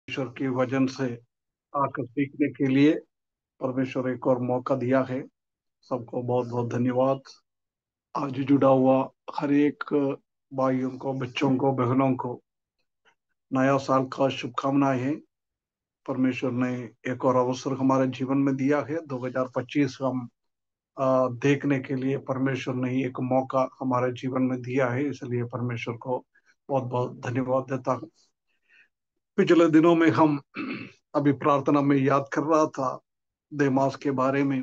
ईश्वर की वजन से आकर सीखने के लिए परमेश्वर एक और मौका दिया है। सबको बहुत बहुत धन्यवाद। आज जुड़ा हुआ हर एक भाइयों को, बच्चों को, बहनों को नया साल का शुभकामनाएं हैं। परमेश्वर ने एक और अवसर हमारे जीवन में दिया है। 2025 हम देखने के लिए परमेश्वर ने एक मौका हमारे जीवन में दिया है, इसलिए परमेश्वर को बहुत बहुत धन्यवाद देता हूँ। पिछले दिनों में हम अभी प्रार्थना में याद कर रहा था देमास के बारे में।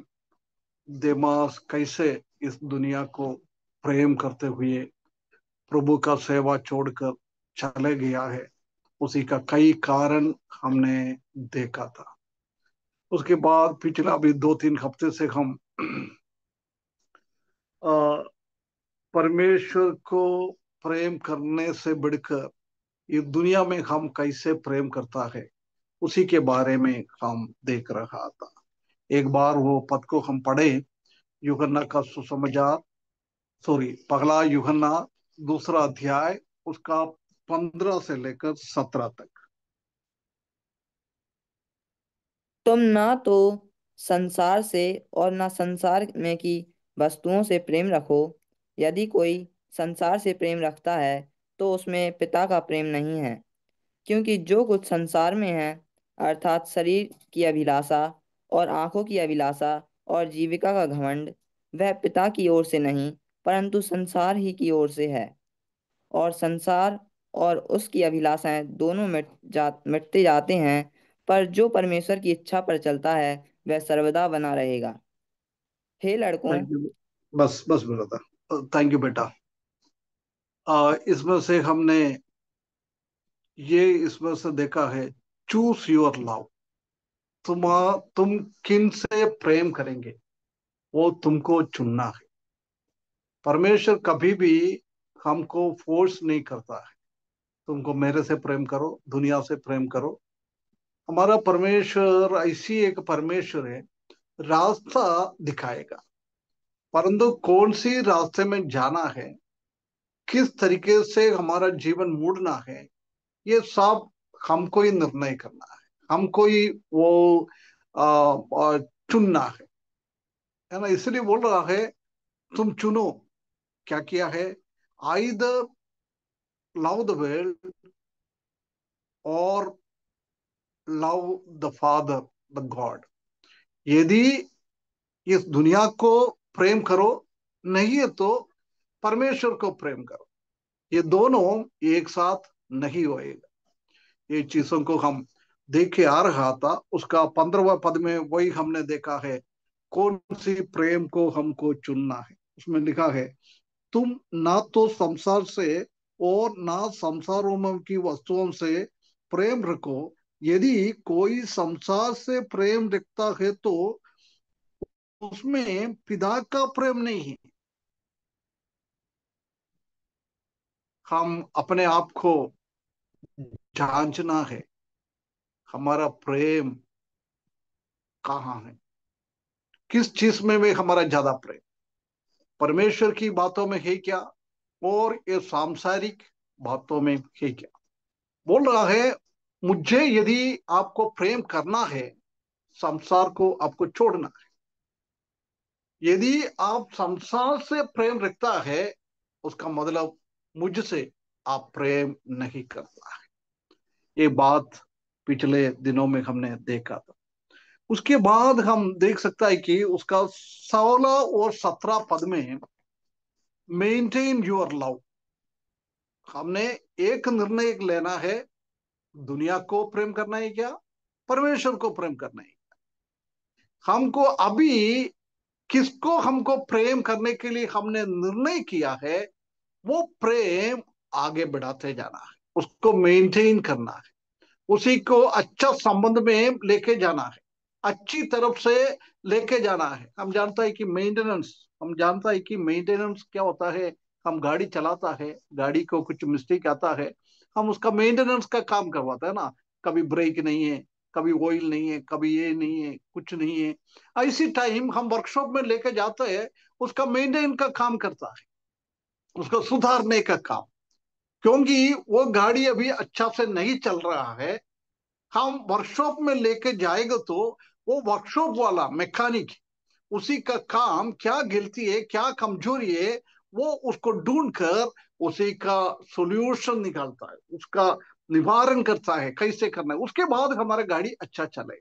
देमास कैसे इस दुनिया को प्रेम करते हुए प्रभु का सेवा छोड़कर चले गया है, उसी का कई कारण हमने देखा था। उसके बाद पिछला अभी 2-3 हफ्ते से हम अ, परमेश्वर को प्रेम करने से बढ़कर ये दुनिया में हम कैसे प्रेम करता है उसी के बारे में हम देख रहा था। एक बार वो पद को हम पढ़े, यूहन्ना का सुसमाचार, सॉरी, पहला यूहन्ना दूसरा अध्याय, उसका 15 से लेकर 17 तक। तुम ना तो संसार से और ना संसार में की वस्तुओं से प्रेम रखो। यदि कोई संसार से प्रेम रखता है तो उसमें पिता का प्रेम नहीं है। क्योंकि जो कुछ संसार में है, अर्थात शरीर की अभिलाषा और आंखों की अभिलाषा और जीविका का घमंड, वह पिता की ओर से नहीं परंतु संसार ही की ओर से है। और संसार और उसकी अभिलाषाएं दोनों मिटते जाते हैं, पर जो परमेश्वर की इच्छा पर चलता है वह सर्वदा बना रहेगा। हे लड़कों, थैंक यू। बस बस बेटा, थैंक यू बेटा। इसमें से हमने इसमें से देखा है, चूज योर लव। तुम किन से प्रेम करेंगे वो तुमको चुनना है। परमेश्वर कभी भी हमको फोर्स नहीं करता है, तुमको मेरे से प्रेम करो, दुनिया से प्रेम करो। हमारा परमेश्वर ऐसी एक परमेश्वर है, रास्ता दिखाएगा, परंतु कौन सी रास्ते में जाना है, किस तरीके से हमारा जीवन मुड़ना है, ये सब हमको ही निर्णय करना है। हमको ही वो आ, आ, चुनना है ना। इसलिए बोल रहा है, तुम चुनो। क्या किया है? आइदर लव द वर्ल्ड और love the father, the God. यदि इस दुनिया को प्रेम करो, नहीं है तो परमेश्वर को प्रेम करो। ये दोनों एक साथ नहीं होएगा। ये चीजों को हम देखे आ रहा था। उसका 15वां पद में वही हमने देखा है, कौन सी प्रेम को हमको चुनना है। उसमें लिखा है, तुम ना तो संसार से और ना संसारों में की वस्तुओं से प्रेम रखो। यदि कोई संसार से प्रेम रखता है तो उसमें पिता का प्रेम नहीं है। हम अपने आप को जांचना है, हमारा प्रेम कहाँ है, किस चीज में भी हमारा ज्यादा प्रेम, परमेश्वर की बातों में है क्या, और ये सांसारिक बातों में है क्या। बोल रहा है, मुझे यदि आपको प्रेम करना है, संसार को आपको छोड़ना है। यदि आप संसार से प्रेम रखता है, उसका मतलब मुझसे आप प्रेम नहीं करता है। ये बात पिछले दिनों में हमने देखा था। उसके बाद हम देख सकता है कि उसका 16 और 17 पद में, मेंटेन योर लव। हमने एक निर्णय लेना है, दुनिया को प्रेम करना है क्या, परमेश्वर को प्रेम करना है। हमको अभी किसको हमको प्रेम करने के लिए हमने निर्णय किया है, वो प्रेम आगे बढ़ाते जाना है, उसको मेंटेन करना है, उसी को अच्छा संबंध में लेके जाना है, अच्छी तरफ से लेके जाना है। हम जानता है कि मेंटेनेंस, हम जानता है कि मेंटेनेंस क्या होता है। हम गाड़ी चलाता है, गाड़ी को कुछ मिस्टेक आता है, हम उसका मेंटेनेंस का काम करवाता है ना। कभी ब्रेक नहीं है, कभी ऑयल नहीं है, कभी ये नहीं है, कुछ नहीं है। ऐसी टाइम हम वर्कशॉप में लेके जाते हैं, उसका मेंटेन का काम करता है, उसको सुधारने का काम। क्योंकि वो गाड़ी अभी अच्छा से नहीं चल रहा है, हम वर्कशॉप में लेके जाएंगे तो वो वर्कशॉप वाला मैकेनिक उसी का काम क्या गलती है क्या कमजोरी है वो उसको ढूंढ कर उसी का सॉल्यूशन निकालता है, उसका निवारण करता है कैसे करना है, उसके बाद हमारा गाड़ी अच्छा चले,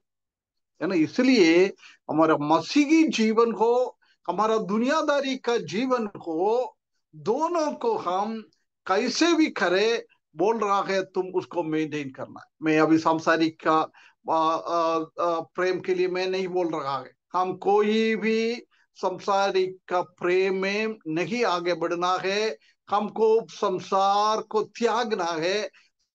है ना। इसलिए हमारा मसीही जीवन हो, हमारा दुनियादारी का जीवन हो, दोनों को हम कैसे भी करें, बोल रहा है तुम उसको मेंटेन करना है। मैं अभी सांसारिक का प्रेम के लिए मैं नहीं बोल रहा है, हम कोई भी संसारिक का प्रेम में नहीं आगे बढ़ना है। हमको संसार को त्यागना है।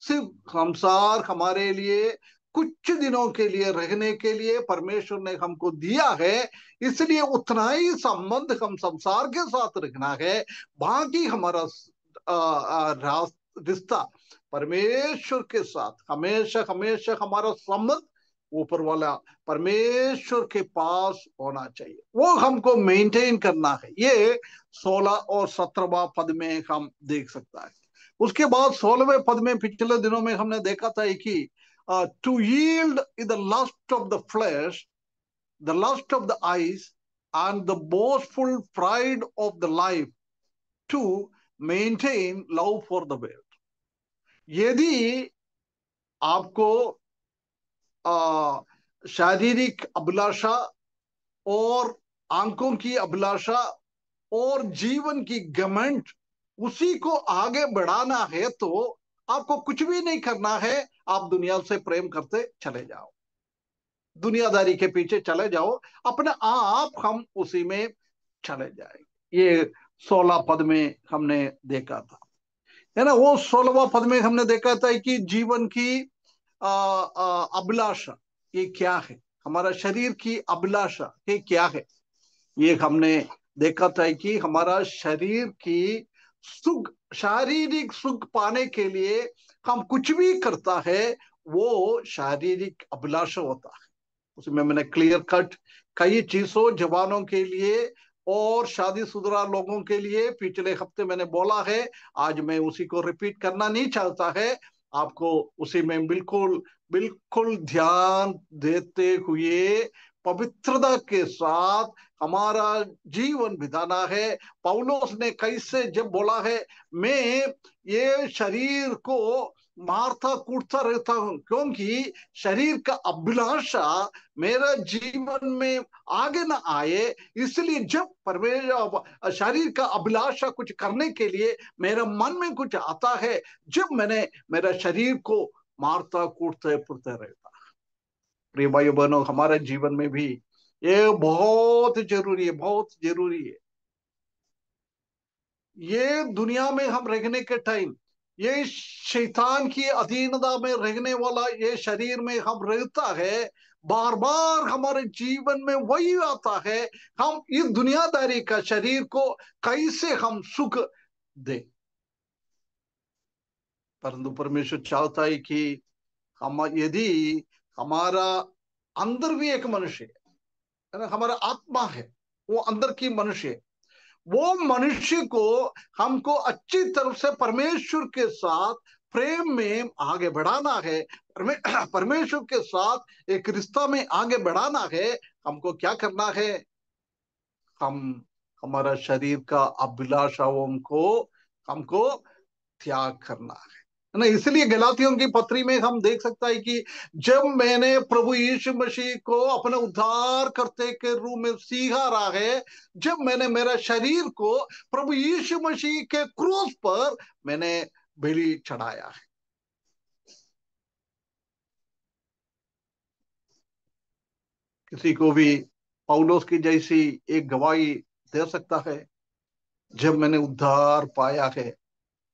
सिर्फ संसार हमारे लिए कुछ दिनों के लिए रहने के लिए परमेश्वर ने हमको दिया है, इसलिए उतना ही संबंध हम संसार के साथ रखना है। बाकी हमारा रिश्ता परमेश्वर के साथ हमेशा हमेशा हमारा संबंध ऊपर वाला परमेश्वर के पास होना चाहिए, वो हमको मेंटेन करना है। ये 16 और 17वां पद में हम देख सकता है। उसके बाद 16वें पद में पिछले दिनों में हमने देखा था कि to yield in the lust of the flesh, the lust of the eyes and the boastful pride of the life, to maintain love for the world. यदि आपको शारीरिक अभिलाषा और आंखों की अभिलाषा और जीवन की घमंड उसी को आगे बढ़ाना है तो आपको कुछ भी नहीं करना है, आप दुनिया से प्रेम करते चले जाओ, दुनियादारी के पीछे चले जाओ, अपने आप हम उसी में चले जाएंगे। ये 16 पद में हमने देखा था, है ना। वो 16वां पद में हमने देखा था कि जीवन की अभिलाषा ये क्या है, हमारा शरीर की अभिलाषा ये क्या है। ये हमने देखा था कि हमारा शरीर की सुख, शारीरिक सुख पाने के लिए हम कुछ भी करता है, वो शारीरिक अभिलाषा होता है। उसमें मैंने क्लियर कट कई चीजों जवानों के लिए और शादीशुदा लोगों के लिए पिछले हफ्ते मैंने बोला है, आज मैं उसी को रिपीट करना नहीं चाहता है। आपको उसी में बिल्कुल बिल्कुल ध्यान देते हुए पवित्रता के साथ हमारा जीवन बिताना है। पौलुस ने कैसे जब बोला है, मैं ये शरीर को मारता कूटता रहता हूं क्योंकि शरीर का अभिलाषा मेरा जीवन में आगे ना आए, इसलिए जब परमेश्वर शरीर का अभिलाषा कुछ करने के लिए मेरा मन में कुछ आता है, जब मैंने मेरा शरीर को मारता कूटते पुरते रहता। प्रिय भाई बहनों, हमारे जीवन में भी ये बहुत जरूरी है, बहुत जरूरी है। ये दुनिया में हम रहने के टाइम ये शैतान की अधीनता में रहने वाला ये शरीर में हम रहता है, बार बार हमारे जीवन में वही आता है, हम इस दुनियादारी का शरीर को कैसे हम सुख दे। परंतु परमेश्वर चाहता है कि हम यदि हमारा अंदर भी एक मनुष्य है ना, हमारा आत्मा है, वो अंदर की मनुष्य है, वो मनुष्य को हमको अच्छी तरह से परमेश्वर के साथ प्रेम में आगे बढ़ाना है, परमेश्वर के साथ एक रिश्ता में आगे बढ़ाना है। हमको क्या करना है, हम हमारा शरीर का अभिलाषाओं को हमको त्याग करना है ना। इसलिए गलातियों की पत्री में हम देख सकता है कि जब मैंने प्रभु यीशु मसीह को अपने उद्धार करते के रूप में स्वीकारा है, जब मैंने मेरा शरीर को प्रभु यीशु मसीह के क्रूस पर मैंने बलि चढ़ाया है। किसी को भी पौलुस की जैसी एक गवाही दे सकता है, जब मैंने उद्धार पाया है,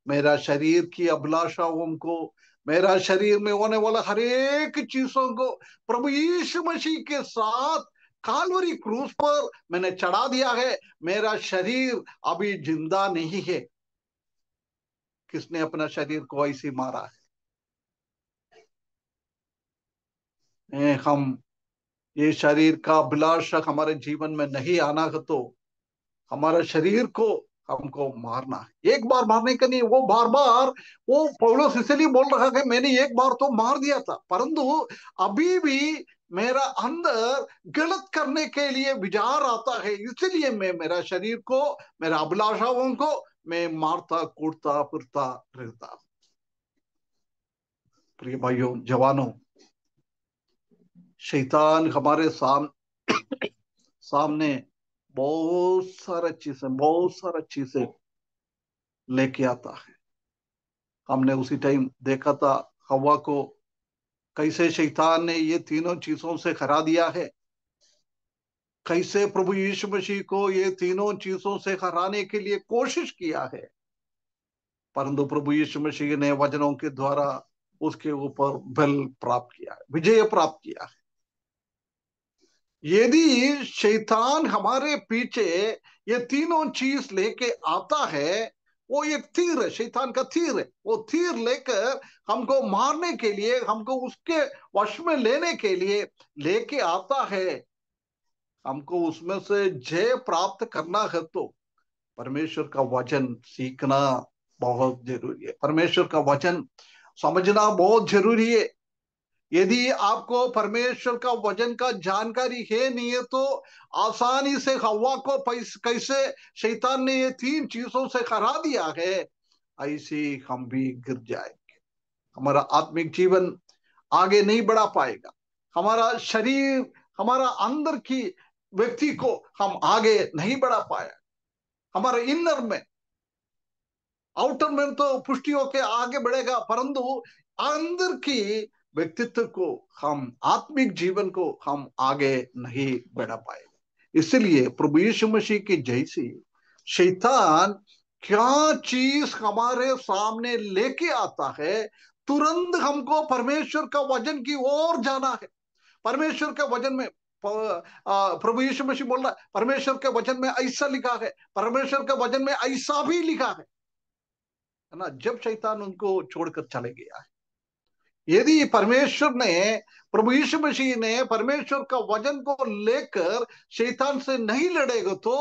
मेरा शरीर की अभिलाषाओं को, मेरा शरीर में होने वाला हर एक चीजों को प्रभु यीशु मसीह के साथ कालवरी क्रूस पर मैंने चढ़ा दिया है। मेरा शरीर अभी जिंदा नहीं है। किसने अपना शरीर को ऐसे मारा है? हम ये शरीर का अभिलाषा हमारे जीवन में नहीं आना है तो हमारा शरीर को हमको मारना है। एक बार मारने का नहीं, वो बार बार, वो पौलुस इसलिए बोल रहा है मैंने एक बार तो मार दिया था, परंतु अभी भी मेरा अंदर गलत करने के लिए विचार आता है, इसलिए मैं मेरा शरीर को, मेरा अभिलाषाओं को मैं मारता कूटता फिरता रहता। प्रिय भाइयों जवानों, शैतान हमारे सामने बहुत सारा चीजें लेके आता है। हमने उसी टाइम देखा था हवा को कैसे शैतान ने ये तीनों चीजों से हरा दिया है, कैसे प्रभु यीशु मसीह को ये तीनों चीजों से हराने के लिए कोशिश किया है, परंतु प्रभु यीशु मसीह ने वचनों के द्वारा उसके ऊपर बल प्राप्त किया है, विजय प्राप्त किया है। यदि शैतान हमारे पीछे ये तीनों चीज लेके आता है, वो एक तीर है, शैतान का तीर है, वो तीर लेकर हमको मारने के लिए, हमको उसके वश में लेने के लिए लेके आता है। हमको उसमें से जय प्राप्त करना है तो परमेश्वर का वचन सीखना बहुत जरूरी है, परमेश्वर का वचन समझना बहुत जरूरी है। यदि आपको परमेश्वर का वचन का जानकारी है नहीं है तो आसानी से हवा को कैसे शैतान ने ये तीन चीजों से हरा दिया है, ऐसे हम भी गिर जाएंगे। हमारा आत्मिक जीवन आगे नहीं बढ़ा पाएगा, हमारा शरीर, हमारा अंदर की व्यक्ति को हम आगे नहीं बढ़ा पाया। हमारे इनर में, आउटर में तो पुष्टि होके आगे बढ़ेगा, परंतु अंदर की व्यक्तित्व को, हम आत्मिक जीवन को हम आगे नहीं बढ़ा पाएगा। इसलिए प्रभु यीशु मसीह की जैसी शैतान क्या चीज हमारे सामने लेके आता है, तुरंत हमको परमेश्वर का वचन की ओर जाना है। परमेश्वर के वचन में प्रभु यीशु मसीह बोल रहा है परमेश्वर के वचन में ऐसा लिखा है, परमेश्वर के वचन में ऐसा भी लिखा है ना। जब शैतान उनको छोड़कर चले गया है, यदि परमेश्वर ने, प्रभु यीशु मसीह ने परमेश्वर का वचन को लेकर शैतान से नहीं लड़ेगा तो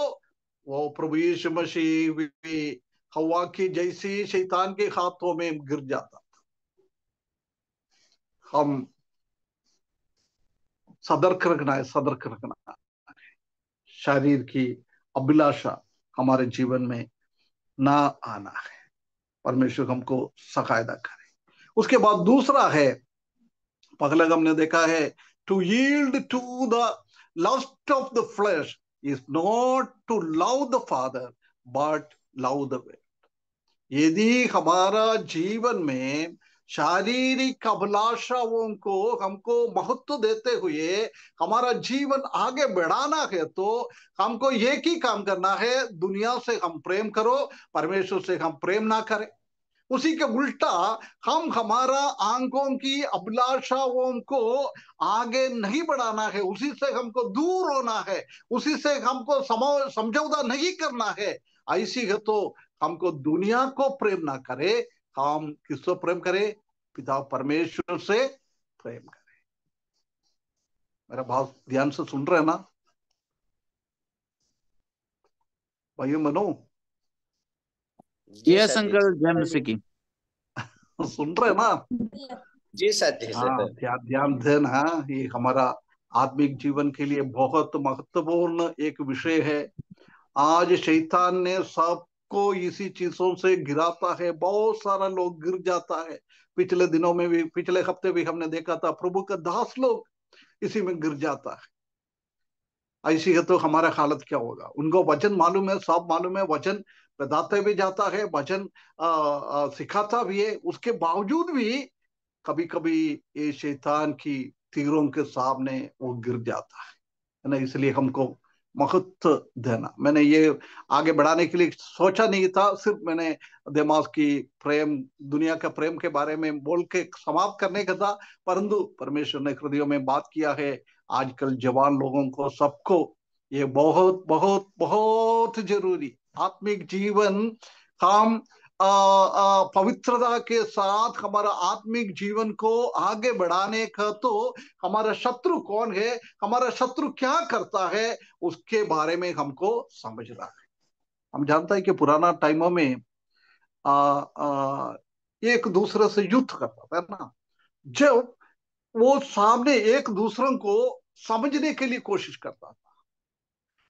वो प्रभु यीशु मसीह भी हवा की जैसी शैतान के हाथों में गिर जाता। हम सतर्क रखना है, सतर्क रखना। शरीर की अभिलाषा हमारे जीवन में ना आना है। परमेश्वर हमको सहायता करे। उसके बाद दूसरा है, पहले हमने देखा है, to yield to the lust of the flesh is not to love the father but love the way. यदि हमारा जीवन में शारीरिक अभिलाषाओं को हमको महत्व देते हुए हमारा जीवन आगे बढ़ाना है तो हमको एक ही काम करना है, दुनिया से हम प्रेम करो, परमेश्वर से हम प्रेम ना करें। उसी के उल्टा हम हमारा आंखों की अभिलाषाओं को आगे नहीं बढ़ाना है, उसी से हमको दूर होना है, उसी से हमको समझौता नहीं करना है। ऐसी है तो हमको दुनिया को प्रेम ना करे, हम किससे प्रेम करें? पिता परमेश्वर से प्रेम करें। मेरा भाव ध्यान से सुन रहे हैं ना भाइयों? मनो जी यस सर जी। अंकल, जय मसीह की। सुन रहे हैं ना? जी सर जी हाँ, सर। ध्यान ध्यान देना। ये हमारा आत्मिक जीवन के लिए बहुत महत्वपूर्ण एक विषय है। आज शैतान ने सबको इसी चीजों से गिराता है, बहुत सारा लोग गिर जाता है। पिछले दिनों में भी, पिछले हफ्ते भी हमने देखा था, प्रभु का दास लोग इसी में गिर जाता है। ऐसी है तो हमारा हालत क्या होगा? उनको वचन मालूम है, सब मालूम है, वचन बताते भी जाता है, वचन सिखाता भी है, उसके बावजूद भी कभी कभी ये शैतान की तीरों के सामने वो गिर जाता है ना। इसलिए हमको महत्व देना। मैंने ये आगे बढ़ाने के लिए सोचा नहीं था, सिर्फ मैंने दिमाग की प्रेम, दुनिया का प्रेम के बारे में बोल के समाप्त करने का था, परंतु परमेश्वर ने हृदयों में बात किया है। आजकल जवान लोगों को, सबको ये बहुत बहुत बहुत जरूरी आत्मिक जीवन, हम पवित्रता के साथ हमारा आत्मिक जीवन को आगे बढ़ाने का तो हमारा शत्रु कौन है, हमारा शत्रु क्या करता है, उसके बारे में हमको समझना है। हम जानते हैं कि पुराना टाइमों में आ, आ, एक दूसरे से युद्ध करता था ना। जब वो सामने एक दूसरे को समझने के लिए कोशिश करता था,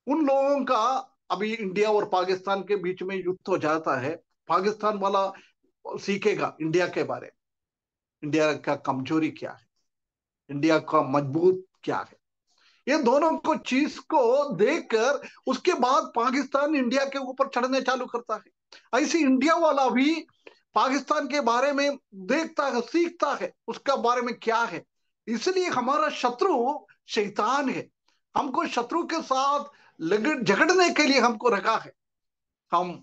उन लोगों का, अभी इंडिया और पाकिस्तान के बीच में युद्ध हो जाता है, पाकिस्तान वाला सीखेगा इंडिया के बारे में, इंडिया का कमजोरी क्या है, इंडिया का मजबूत क्या है, ये दोनों को चीज को देखकर उसके बाद पाकिस्तान इंडिया के ऊपर चढ़ने चालू करता है। ऐसे इंडिया वाला भी पाकिस्तान के बारे में देखता है, सीखता है उसका बारे में क्या है। इसलिए हमारा शत्रु शैतान है। हमको शत्रु के साथ झगड़ने के लिए हमको रखा है। हम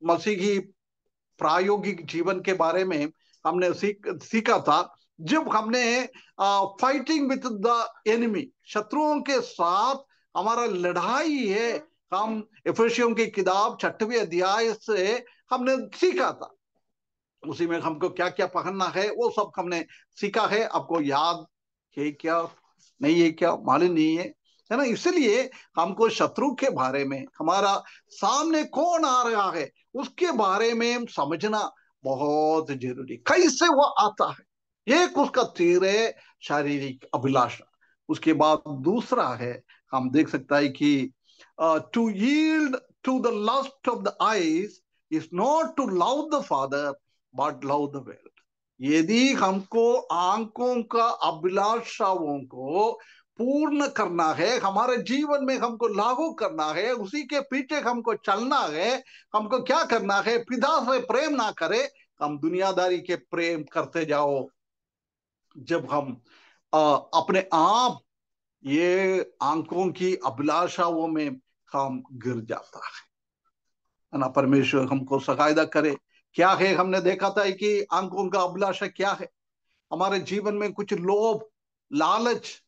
मसीही प्रायोगिक जीवन के बारे में हमने सीखा था, जब हमने फाइटिंग विद द एनिमी, शत्रुओं के साथ हमारा लड़ाई है। हम एफेसियों की किताब 6वें अध्याय से हमने सीखा था, उसी में हमको क्या क्या पहनना है वो सब हमने सीखा है। आपको याद है क्या? नहीं है क्या? मालूम नहीं है ना। इसलिए हमको शत्रु के बारे में, हमारा सामने कौन आ रहा है उसके बारे में समझना बहुत जरूरी। कैसे वो आता है? एक उसका तीर है शारीरिक अभिलाषा। उसके बाद दूसरा है, हम देख सकता है कि to yield to the lust of the eyes is not to love the father but love the world. यदि हमको आंखों का अभिलाषाओं को पूर्ण करना है, हमारे जीवन में हमको लागू करना है, उसी के पीछे हमको चलना है, हमको क्या करना है? पिता से प्रेम ना करे, हम दुनियादारी के प्रेम करते जाओ। जब हम अपने आप ये आंखों की अभिलाषाओं में हम गिर जाता है ना। परमेश्वर हमको सहायता करे। क्या है? हमने देखा था कि आंखों का अभिलाषा क्या है। हमारे जीवन में कुछ लोभ, लालच,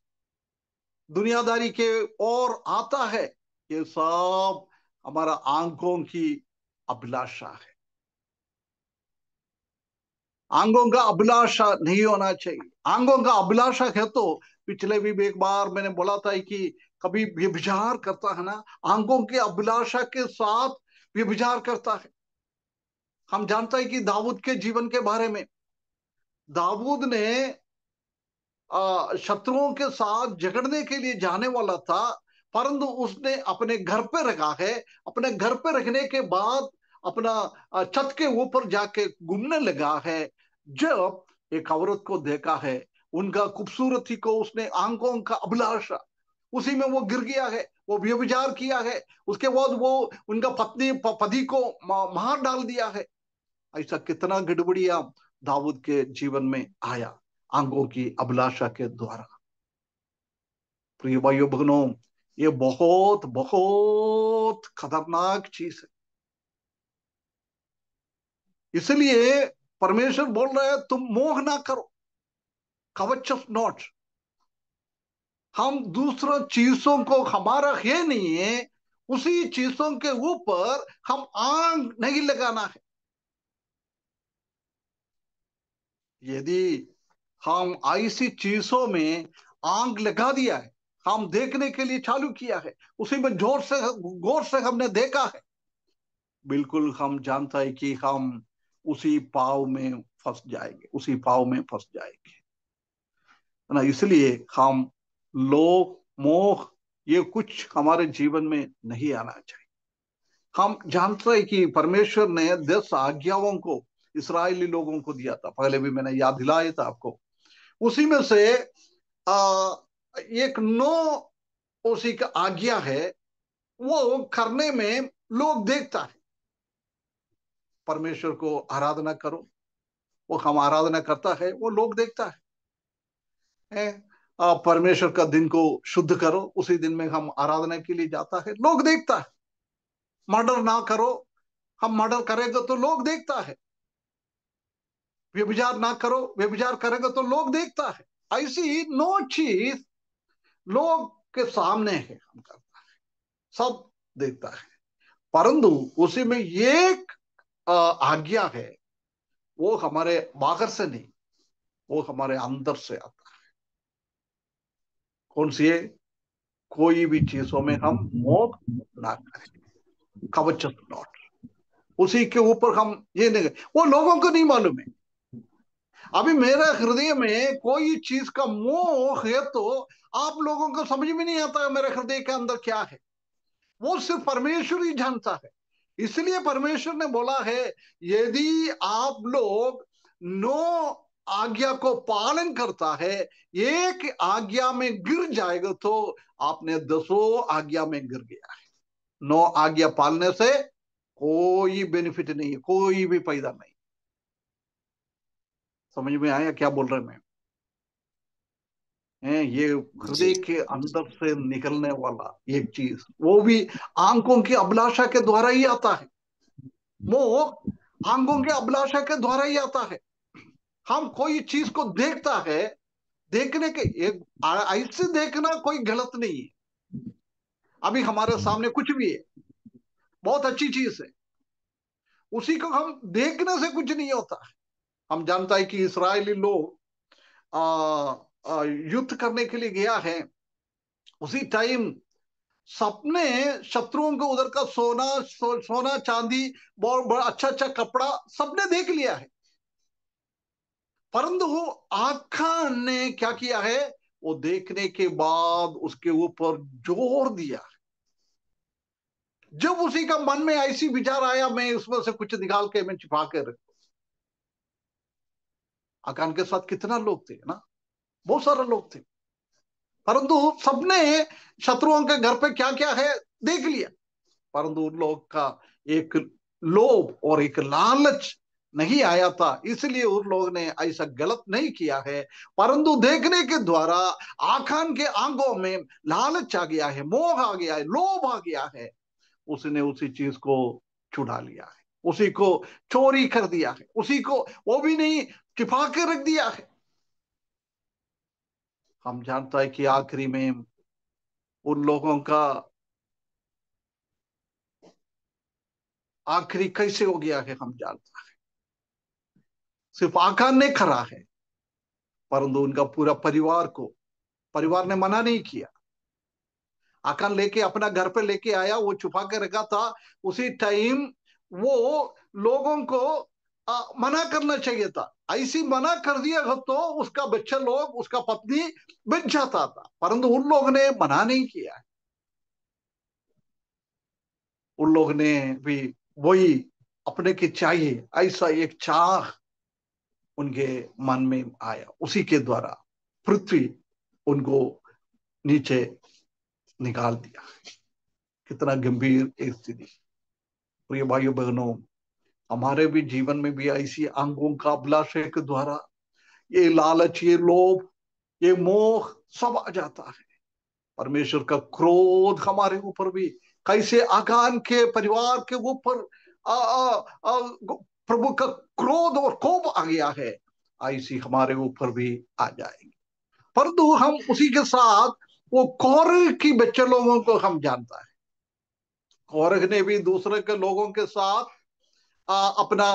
दुनियादारी के और आता है, ये सब हमारा आंखों की अभिलाषा है। आंखों का अभिलाषा नहीं होना चाहिए। आंखों का अभिलाषा है तो, पिछले भी एक बार मैंने बोला था कि कभी व्यभिचार करता है ना, आंखों की अभिलाषा के साथ व्यभिचार करता है। हम जानते हैं कि दाऊद के जीवन के बारे में, दाऊद ने शत्रुओं के साथ झगड़ने के लिए जाने वाला था, परंतु उसने अपने घर पे रखा है। अपने घर पे रखने के बाद अपना छत के ऊपर जाके घूमने लगा है। जब एक औरत को देखा है, उनका खूबसूरती को उसने, आंखों का अभिलाषा, उसी में वो गिर गया है, वो व्यभिचार किया है। उसके बाद वो उनका पति को मार डाल दिया है। ऐसा कितना गड़बड़िया दाऊद के जीवन में आया, आंखों की अभिलाषा के द्वारा। प्रिय भाइयों बहनों, ये बहुत बहुत खतरनाक चीज है। इसलिए परमेश्वर बोल रहे हैं, तुम मोह ना करो, कवचस नॉट। हम दूसरों चीजों को, हमारा है नहीं है, उसी चीजों के ऊपर हम आंख नहीं लगाना है। यदि हम ऐसी चीजों में आंख लगा दिया है, हम देखने के लिए चालू किया है, उसी में जोर से, गौर से हमने देखा है, बिल्कुल हम जानता है कि हम उसी पाव में फंस जाएंगे, उसी पाव में फंस जाएंगे, है ना। इसलिए हम लोभ, मोह, ये कुछ हमारे जीवन में नहीं आना चाहिए। हम जानते हैं कि परमेश्वर ने 10 आज्ञाओं को इसराइली लोगों को दिया था, पहले भी मैंने याद दिलाया था आपको। उसी में से आ, एक 9 उसी का आज्ञा है, वो करने में लोग देखता है। परमेश्वर को आराधना करो, वो हम आराधना करता है, वो लोग देखता है। परमेश्वर का दिन को शुद्ध करो, उसी दिन में हम आराधना के लिए जाता है, लोग देखता है। मर्डर ना करो, हम मर्डर करेंगे तो लोग देखता है। व्यभिचार ना करो, व्यभिचार करेंगे तो लोग देखता है। ऐसी 9 चीज लोग के सामने है, हम करता है, सब देखता है। परंतु उसी में एक आज्ञा है, वो हमारे बाहर से नहीं, वो हमारे अंदर से आता है। कौन सी है? कोई भी चीजों में हम मोह ना करें। कवचत नॉट, उसी के ऊपर हम ये नहीं, वो लोगों को नहीं मालूम है। अभी मेरे हृदय में कोई चीज का मोह है तो आप लोगों को समझ में नहीं आता है मेरे हृदय के अंदर क्या है, वो सिर्फ परमेश्वर ही जानता है। इसलिए परमेश्वर ने बोला है, यदि आप लोग 9 आज्ञा को पालन करता है, एक आज्ञा में गिर जाएगा तो आपने 10 आज्ञा में गिर गया है। 9 आज्ञा पालने से कोई बेनिफिट नहीं है, कोई भी फायदा नहीं। समझ में आया क्या बोल रहे मैं? ये जी हृदय के अंदर से निकलने वाला एक चीज, वो भी आंखों की अभिलाषा के द्वारा ही आता है। मोह आंखों के अभिलाषा के द्वारा ही आता है। हम कोई चीज को देखता है, देखने के एक ऐसे देखना कोई गलत नहीं है। अभी हमारे सामने कुछ भी है, बहुत अच्छी चीज है, उसी को हम देखने से कुछ नहीं होता। हम जानता है कि इस्राएली लोग युद्ध करने के लिए गया है, उसी टाइम सबने शत्रुओं को उधर का सोना चांदी, बहुत बड़ा अच्छा अच्छा कपड़ा सबने देख लिया है, परंतु वो आखा ने क्या किया है, वो देखने के बाद उसके ऊपर जोर दिया। जब उसी का मन में ऐसी विचार आया, मैं उसमें से कुछ निकाल के मैं छिपा के रख, आकान के साथ कितना लोग थे ना, बहुत सारे लोग थे, परंतु सबने शत्रुओं के घर पे क्या क्या है देख लिया, परंतु उन लोग का एक लोभ और एक लालच नहीं आया था, इसलिए उन लोग ने ऐसा गलत नहीं किया है। परंतु देखने के द्वारा आखान के आंखों में लालच आ गया है, मोह आ गया है, लोभ आ गया है, उसने उसी चीज को चुरा लिया है, उसी को चोरी कर दिया है, उसी को वो भी नहीं छिपा के रख दिया है। हम जानता है कि आखिरी में उन लोगों का आखिरी कैसे हो गया है हम जानते हैं। सिर्फ आकान ने खरा है, परंतु उनका पूरा परिवार ने मना नहीं किया। आकान लेके अपना घर पे लेके आया, वो छुपा के रखा था, उसी टाइम वो लोगों को मना करना चाहिए था, ऐसी मना कर दिया तो उसका बच्चा लोग, उसका पत्नी बच जाता था, परंतु उन लोग ने मना नहीं किया। उन लोग ने भी वही अपने की चाहिए ऐसा एक चाह उनके मन में आया, उसी के द्वारा पृथ्वी उनको नीचे निकाल दिया। कितना गंभीर एक स्थिति। प्रिय भाइयों बहनों, हमारे भी जीवन में भी ऐसी अंगों का अभिलाषा के द्वारा ये लालच, ये लोभ, ये मोह सब आ जाता है। परमेश्वर का क्रोध हमारे ऊपर भी कैसे आगान के परिवार के ऊपर प्रभु का क्रोध और कोप आ गया है, ऐसी हमारे ऊपर भी आ जाएगी। परंतु हम उसी के साथ वो कौरह की बच्चे लोगों को हम जानता है। कौरह ने भी दूसरे के लोगों के साथ अपना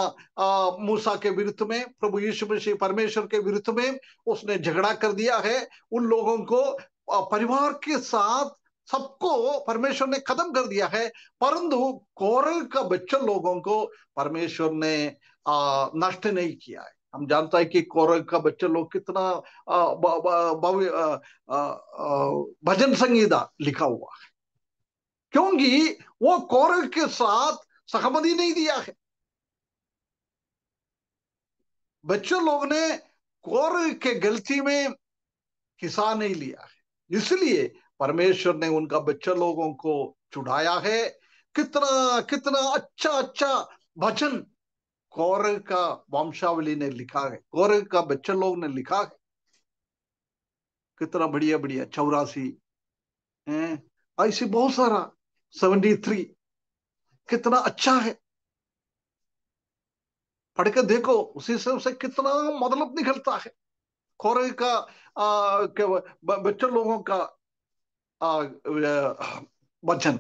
मूसा के विरुद्ध में, प्रभु यीशु मसीह परमेश्वर के विरुद्ध में उसने झगड़ा कर दिया है। उन लोगों को परिवार के साथ सबको परमेश्वर ने खत्म कर दिया है, परंतु कौरह का बच्चे लोगों को परमेश्वर ने नष्ट नहीं किया है। हम जानता है कि कौरह का बच्चे लोग कितना भजन संगीता लिखा हुआ है, क्योंकि वो कौरह के साथ सहमति नहीं दिया है। बच्चों लोग ने कौरह के गलती में हिस्सा नहीं लिया है, इसलिए परमेश्वर ने उनका बच्चे लोगों को छुड़ाया है। कितना कितना अच्छा अच्छा भजन कौरह का वंशावली ने लिखा है, कौरह का बच्चे लोग ने लिखा है। कितना बढ़िया बढ़िया 84 है, ऐसे बहुत सारा 73, कितना अच्छा है। पढ़ के देखो, उसी से उसे कितना मतलब निकलता है। कौरह का बच्चों लोगों का वचन,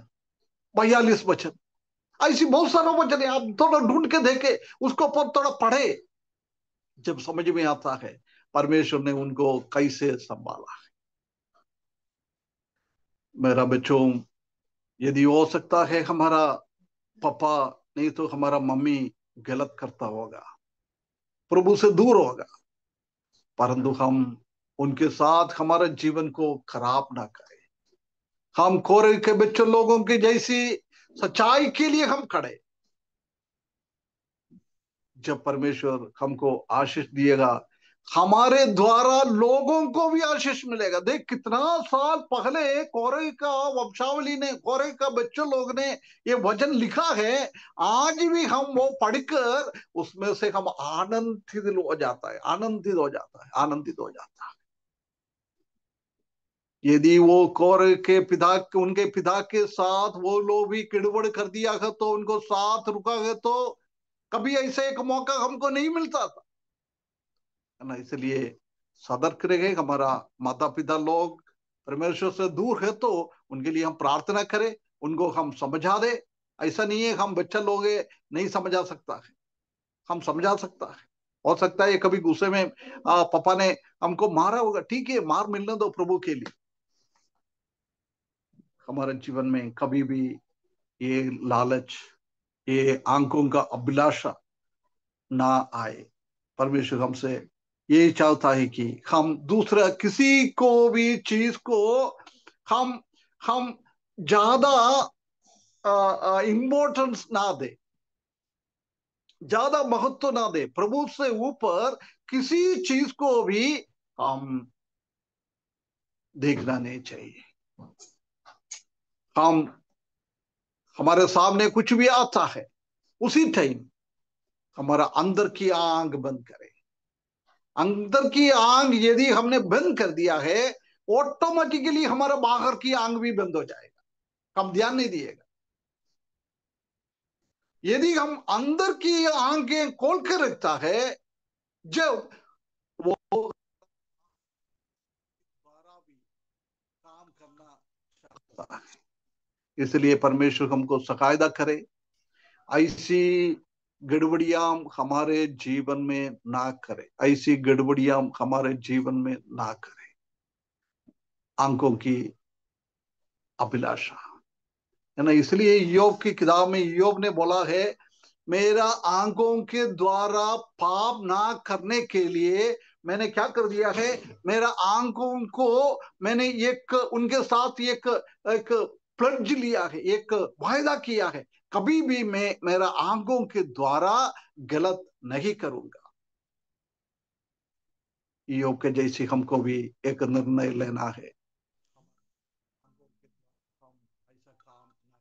42 वचन, ऐसी बहुत सारा वचन है। आप थोड़ा ढूंढ के देखे, उसको ऊपर थोड़ा पढ़े, जब समझ में आता है परमेश्वर ने उनको कैसे संभाला। मेरा बच्चों, यदि हो सकता है हमारा पापा नहीं तो हमारा मम्मी गलत करता होगा, प्रभु से दूर होगा, परंतु हम उनके साथ हमारे जीवन को खराब ना करें। हम कोरे के बच्चों लोगों की जैसी सच्चाई के लिए हम खड़े। जब परमेश्वर हमको आशीष दिएगा, हमारे द्वारा लोगों को भी आशीष मिलेगा। देख, कितना साल पहले कोरे का वंशावली ने, कोरे का बच्चों लोग ने ये वचन लिखा है। आज भी हम वो पढ़कर उसमें से हम आनंदित हो जाता है, आनंदित हो जाता है, आनंदित हो जाता है। यदि वो कोरे के पिता, उनके पिता के साथ वो लोग भी किड़बड़ कर दिया है, तो उनको साथ रुका है, तो कभी ऐसे एक मौका हमको नहीं मिलता था, है ना। इसलिए सतर्क रहे। हमारा माता पिता लोग परमेश्वर से दूर है तो उनके लिए हम प्रार्थना करें, उनको हम समझा दे। ऐसा नहीं है हम बच्चा लोग नहीं समझा सकता है, हम समझा सकता है। हो सकता है कभी गुस्से में पापा ने हमको मारा होगा, ठीक है, मार मिलने दो प्रभु के लिए। हमारे जीवन में कभी भी ये लालच, ये आंखों का अभिलाषा ना आए। परमेश्वर हमसे ये चाहता है कि हम दूसरा किसी को भी चीज को हम हम ज्यादा इम्पोर्टेंस ना दे, ज्यादा महत्व ना दे। प्रभु से ऊपर किसी चीज को भी हम देखना नहीं चाहिए। हम हमारे सामने कुछ भी आता है, उसी टाइम हमारा अंदर की आंख बंद करें। अंदर की आंख यदि हमने बंद कर दिया है, ऑटोमेटिकली हमारा बाहर की आंख भी बंद हो जाएगा, हम ध्यान नहीं दिएगा। यदि हम अंदर की आंखें खोल कर रखता है, जब वो दोबारा भी काम करना चाहता है। इसलिए परमेश्वर हमको सकायदा करे, ऐसी गड़बड़ियां हमारे जीवन में ना करे, ऐसी गड़बड़ियां हमारे जीवन में ना करे। आंखों की अभिलाषा, है ना। इसलिए योग की किताब में योग ने बोला है, मेरा आंखों के द्वारा पाप ना करने के लिए मैंने क्या कर दिया है, मेरा आंखों को मैंने एक उनके साथ एक एक प्लज लिया है, एक वायदा किया है, कभी भी मैं मेरा आंखों के द्वारा गलत नहीं करूंगा। योग के जैसे हमको भी एक निर्णय लेना है, ऐसा काम ना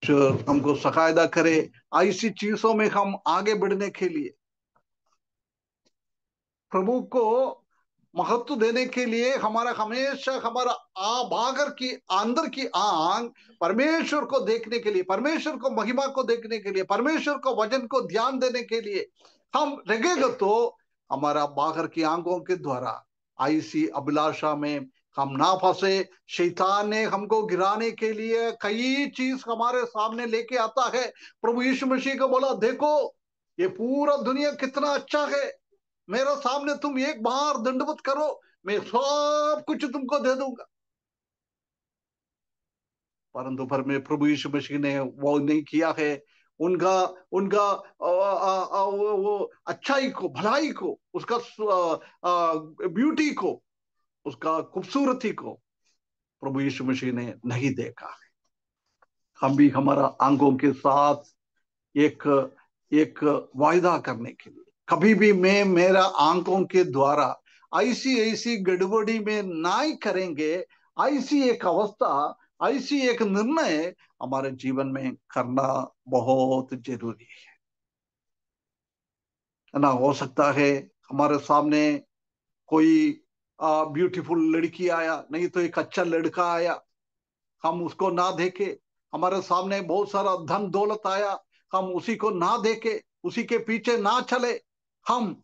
करें। हमको सकायदा करे ऐसी चीजों में हम आगे बढ़ने के लिए, प्रभु को महत्व देने के लिए हमारा हमेशा हमारा बाहर की अंदर की आंख परमेश्वर को देखने के लिए, परमेश्वर को महिमा को देखने के लिए, परमेश्वर को वचन को ध्यान देने के लिए हम लगेगा, तो हमारा बाहर की आंखों के द्वारा ऐसी अभिलाषा में हम ना फंसे। शैतान ने हमको गिराने के लिए कई चीज हमारे सामने लेके आता है। प्रभु यीशु मसीह को बोला, देखो ये पूरा दुनिया कितना अच्छा है, मेरे सामने तुम एक बार दंडवत करो, मैं सब कुछ तुमको दे दूंगा। परंतु पर में प्रभु यीशु मसीह ने वो नहीं किया है। उनका उनका वो अच्छाई को, भलाई को, उसका ब्यूटी को, उसका खूबसूरती को प्रभु यीशु मसीह ने नहीं देखा। हम भी हमारा आंखों के साथ एक एक वायदा करने के लिए, कभी भी मैं मेरा आंखों के द्वारा ऐसी ऐसी गड़बड़ी में ना ही करेंगे। ऐसी एक अवस्था, ऐसी एक निर्णय हमारे जीवन में करना बहुत जरूरी है ना। हो सकता है हमारे सामने कोई ब्यूटीफुल लड़की आया, नहीं तो एक अच्छा लड़का आया, हम उसको ना देखे। हमारे सामने बहुत सारा धन दौलत आया, हम उसी को ना देखे, उसी के पीछे ना चले, हम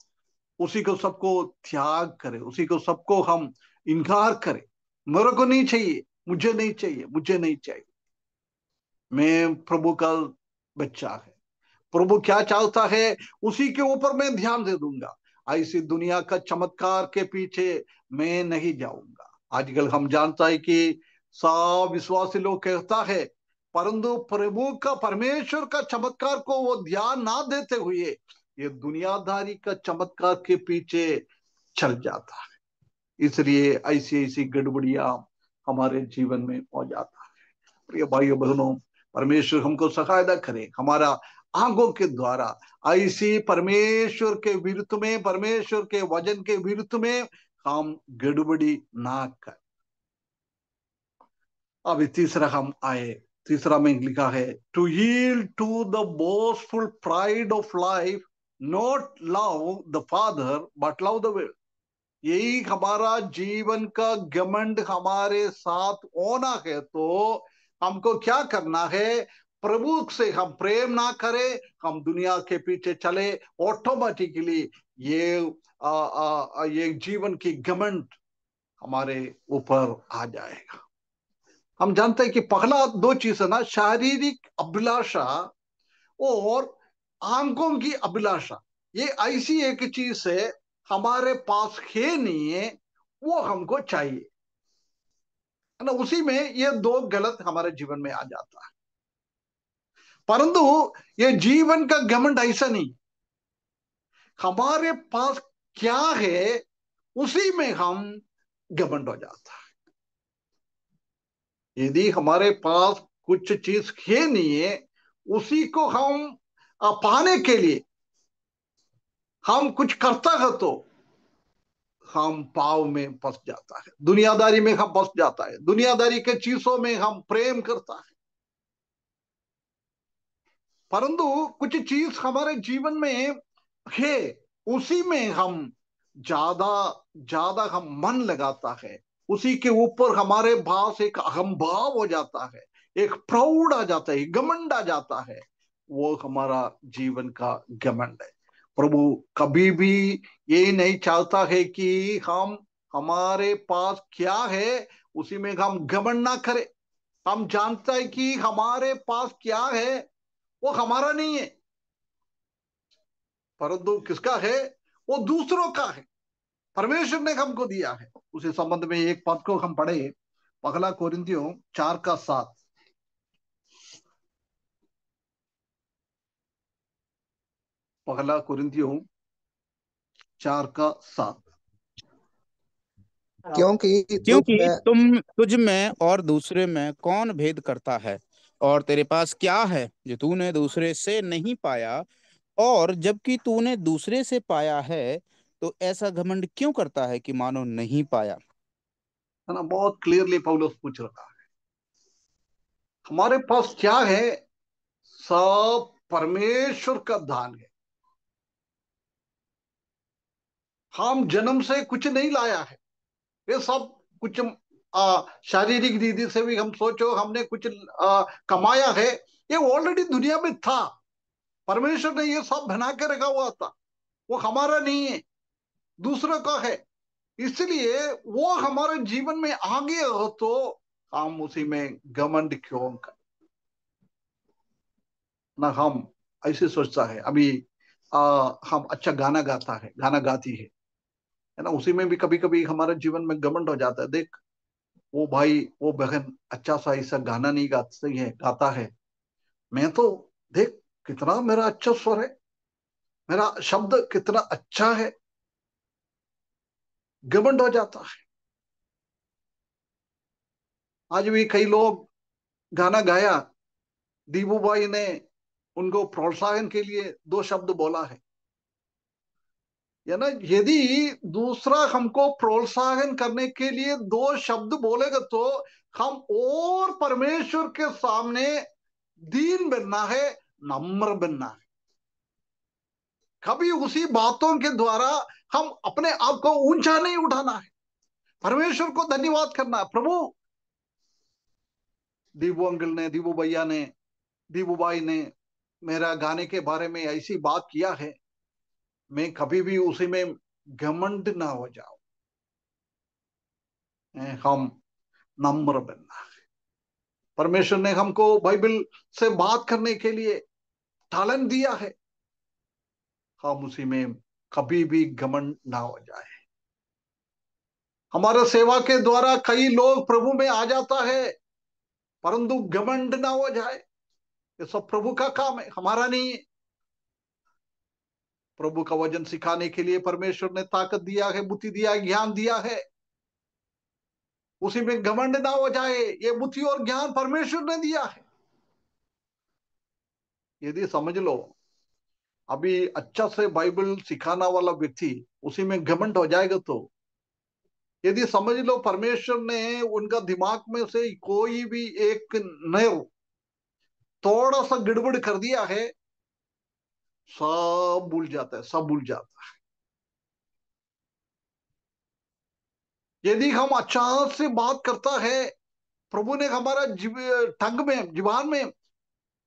उसी को सबको त्याग करें, उसी को सबको हम इनकार करें। मेरे को नहीं चाहिए, मुझे नहीं चाहिए, मुझे नहीं चाहिए। मैं प्रभु का बच्चा है, प्रभु क्या चाहता है उसी के ऊपर मैं ध्यान दे दूंगा। ऐसी दुनिया का चमत्कार के पीछे मैं नहीं जाऊंगा। आजकल हम जानता है कि सब विश्वासी लोग कहता है परंतु प्रभु का, परमेश्वर का चमत्कार को वो ध्यान ना देते हुए ये दुनियादारी का चमत्कार के पीछे चल जाता है। इसलिए ऐसी ऐसी गड़बड़ियां हमारे जीवन में हो जाता है। प्रिय भाइयों बहनों, परमेश्वर हमको सहायता करे, हमारा आंखों के द्वारा ऐसी परमेश्वर के विरुद्ध में, परमेश्वर के वचन के विरुद्ध में हम गड़बड़ी ना करें। अभी तीसरा हम आए, तीसरा में लिखा है, to yield to the boastful pride of life, not love the father but love the world. यही हमारा जीवन का घमंड हमारे साथ होना है, तो हमको क्या करना है? प्रभु से हम प्रेम ना करें, हम दुनिया के पीछे चले, ऑटोमेटिकली ये जीवन की घमंड हमारे ऊपर आ जाएगा। हम जानते हैं कि पहला दो चीज है ना, शारीरिक अभिलाषा और आंखों की अभिलाषा। ये ऐसी एक चीज है हमारे पास है नहीं है, वो हमको चाहिए, है ना। उसी में ये दो गलत हमारे जीवन में आ जाता है। परंतु ये जीवन का घमंड ऐसा नहीं, हमारे पास क्या है उसी में हम घमंड हो जाता है। यदि हमारे पास कुछ चीज है नहीं है, उसी को हम पाने के लिए हम कुछ करता है, तो हम पाव में फंस जाता है, दुनियादारी में हम फंस जाता है, दुनियादारी के चीजों में हम प्रेम करता है। परंतु कुछ चीज हमारे जीवन में है, उसी में हम ज्यादा ज्यादा हम मन लगाता है, उसी के ऊपर हमारे पास एक अहम भाव हो जाता है, एक प्राउड आ जाता है, घमंड आ जाता है। वो हमारा जीवन का घमंड है। प्रभु कभी भी ये नहीं चाहता है कि हम, हमारे पास क्या है उसी में हम घमंड ना करें। हम जानता है कि हमारे पास क्या है वो हमारा नहीं है, परंतु किसका है? वो दूसरों का है, परमेश्वर ने हमको दिया है। उसी संबंध में एक पद को हम पढ़े, पहला कोरिन्थियों 4:7। पहला कोरिन्थियों 4:7। क्योंकि क्योंकि तुझ में और दूसरे में कौन भेद करता है, और तेरे पास क्या है जो तूने दूसरे से नहीं पाया, और जबकि तूने दूसरे से पाया है तो ऐसा घमंड क्यों करता है कि मानो नहीं पाया। है ना, बहुत क्लियरली पौलुस पूछ रहा है, हमारे पास क्या है? सब परमेश्वर का दान है। हम जन्म से कुछ नहीं लाया है, ये सब कुछ शारीरिक रीति से भी हम सोचो हमने कुछ कमाया है, ये ऑलरेडी दुनिया में था। परमेश्वर ने ये सब बना के रखा हुआ था, वो हमारा नहीं है, दूसरों का है। इसलिए वो हमारे जीवन में आ गया हो तो हम उसी में घमंड क्यों कर ना। हम ऐसे सोचता है, अभी हम अच्छा गाना गाता है, गाना गाती है ना, उसी में भी कभी कभी हमारे जीवन में घमंड हो जाता है। देख वो भाई वो बहन अच्छा सा ऐसा गाना नहीं गाती है, गाता है, मैं तो देख कितना मेरा अच्छा स्वर है, मेरा शब्द कितना अच्छा है, घमंड हो जाता है। आज भी कई लोग गाना गाया, दीबू भाई ने उनको प्रोत्साहन के लिए दो शब्द बोला है ना। यदि दूसरा हमको प्रोत्साहन करने के लिए दो शब्द बोलेगा तो हम और परमेश्वर के सामने दीन बनना है, नम्र बनना है। कभी उसी बातों के द्वारा हम अपने आप को ऊंचा नहीं उठाना है, परमेश्वर को धन्यवाद करना है। प्रभु, दीबू अंकल ने, दीबू भैया ने, दीबू भाई ने मेरा गाने के बारे में ऐसी बात किया है, मैं कभी भी उसी में घमंड ना हो जाऊं। हम नम्र बनना है। परमेश्वर ने हमको बाइबल से बात करने के लिए टैलेंट दिया है, हम उसी में कभी भी घमंड ना हो जाए। हमारे सेवा के द्वारा कई लोग प्रभु में आ जाता है, परंतु घमंड ना हो जाए। ये सब प्रभु का काम है, हमारा नहीं है। प्रभु का वचन सिखाने के लिए परमेश्वर ने ताकत दिया है, बुद्धि दिया है, ज्ञान दिया है। उसी में घमंड ना हो जाए। ये बुद्धि और ज्ञान परमेश्वर ने दिया है। यदि समझ लो, अभी अच्छा से बाइबल सिखाना वाला व्यक्ति उसी में घमंड हो जाएगा, तो यदि समझ लो परमेश्वर ने उनका दिमाग में से कोई भी एक नर्व थोड़ा सा गड़बड़ कर दिया है, सब भूल जाता है, सब भूल जाता है। यदि हम अचानक से बात करता है, प्रभु ने हमारा टंग में, जीवान में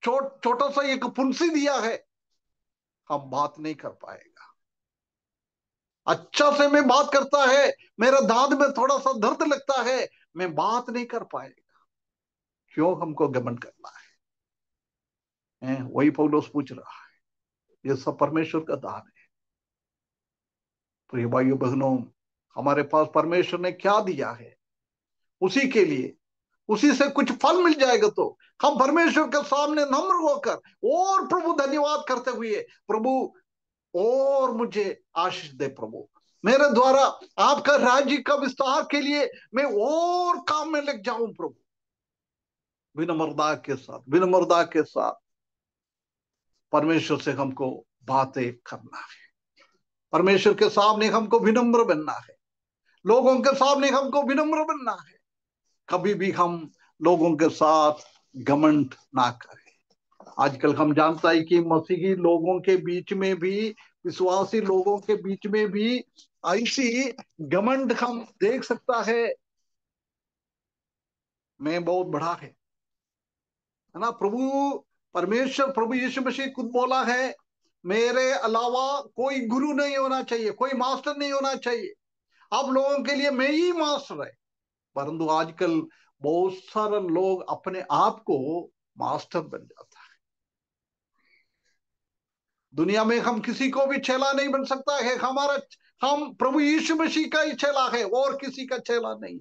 छोटा सा एक फुंसी दिया है, हम बात नहीं कर पाएगा। अच्छा से मैं बात करता है, मेरा दांत में थोड़ा सा दर्द लगता है, मैं बात नहीं कर पाएगा। क्यों हमको घमंड करना है? वही पौलुस पूछ रहा है। ये सब परमेश्वर का दान है। प्रिय भाइयों बहनों, हमारे पास परमेश्वर ने क्या दिया है, उसी के लिए, उसी से कुछ फल मिल जाएगा, तो हम परमेश्वर के सामने नम्र होकर और प्रभु धन्यवाद करते हुए, प्रभु और मुझे आशीष दे, प्रभु मेरे द्वारा आपका राज्य का विस्तार के लिए मैं और काम में लग जाऊं। प्रभु विनम्रता के साथ, विनम्रता के साथ परमेश्वर से हमको बातें करना है। परमेश्वर के सामने हमको विनम्र बनना है। लोगों के सामने हमको विनम्र बनना है। कभी भी हम लोगों के साथ घमंड ना करें। आजकल हम जानता है कि मसीही लोगों के बीच में भी, विश्वासी लोगों के बीच में भी ऐसी घमंड हम देख सकता है। मैं बहुत बड़ा है ना। परमेश्वर, प्रभु यीशु मसीह खुद बोला है, मेरे अलावा कोई गुरु नहीं होना चाहिए, कोई मास्टर नहीं होना चाहिए। अब लोगों के लिए मैं ही मास्टर है। परंतु आजकल बहुत सारे लोग अपने आप को मास्टर बन जाता है। दुनिया में हम किसी को भी चेला नहीं बन सकता है। हम प्रभु यीशु मसीह का ही चेला है, और किसी का चेला नहीं।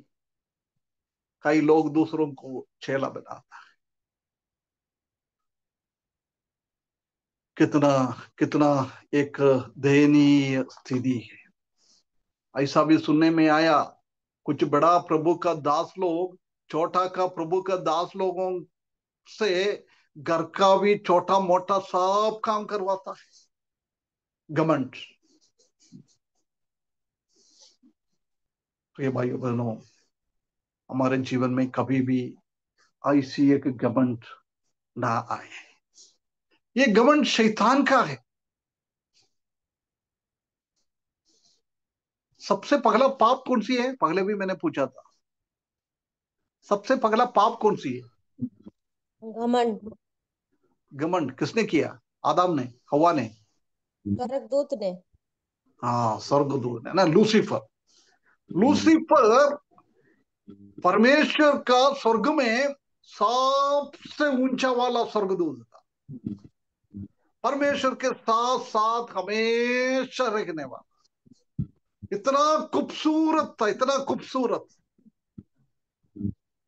कई लोग दूसरों को चेला बनाता है। कितना कितना एक दयनीय स्थिति है। ऐसा भी सुनने में आया, कुछ बड़ा प्रभु का दास लोग छोटा का प्रभु का दास लोगों से घर का भी छोटा मोटा सब काम करवाता है। घमंड। तो ये भाइयों बहनों, हमारे जीवन में कभी भी ऐसी एक घमंड ना आए। ये घमंड शैतान का है। सबसे पहला पाप कौन सी है? पहले भी मैंने पूछा था, सबसे पहला पाप कौन सी है? घमंड। घमंड किसने किया? आदम ने, हवा ने? स्वर्गदूत ने। हाँ, स्वर्गदूत ने ना, लूसीफर। लूसीफर परमेश्वर का स्वर्ग में सबसे ऊंचा वाला स्वर्गदूत था। परमेश्वर के साथ साथ हमेशा रहने वाला। इतना खूबसूरत था, इतना खूबसूरत।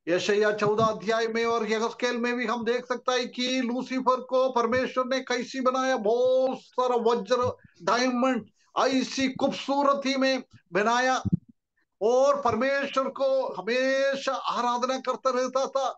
यशायाह 14 अध्याय में और यहेजकेल में भी हम देख सकता है कि लूसीफर को परमेश्वर ने कैसी बनाया। बहुत सारा वज्र, डायमंड, ऐसी खूबसूरती में बनाया, और परमेश्वर को हमेशा आराधना करता रहता था।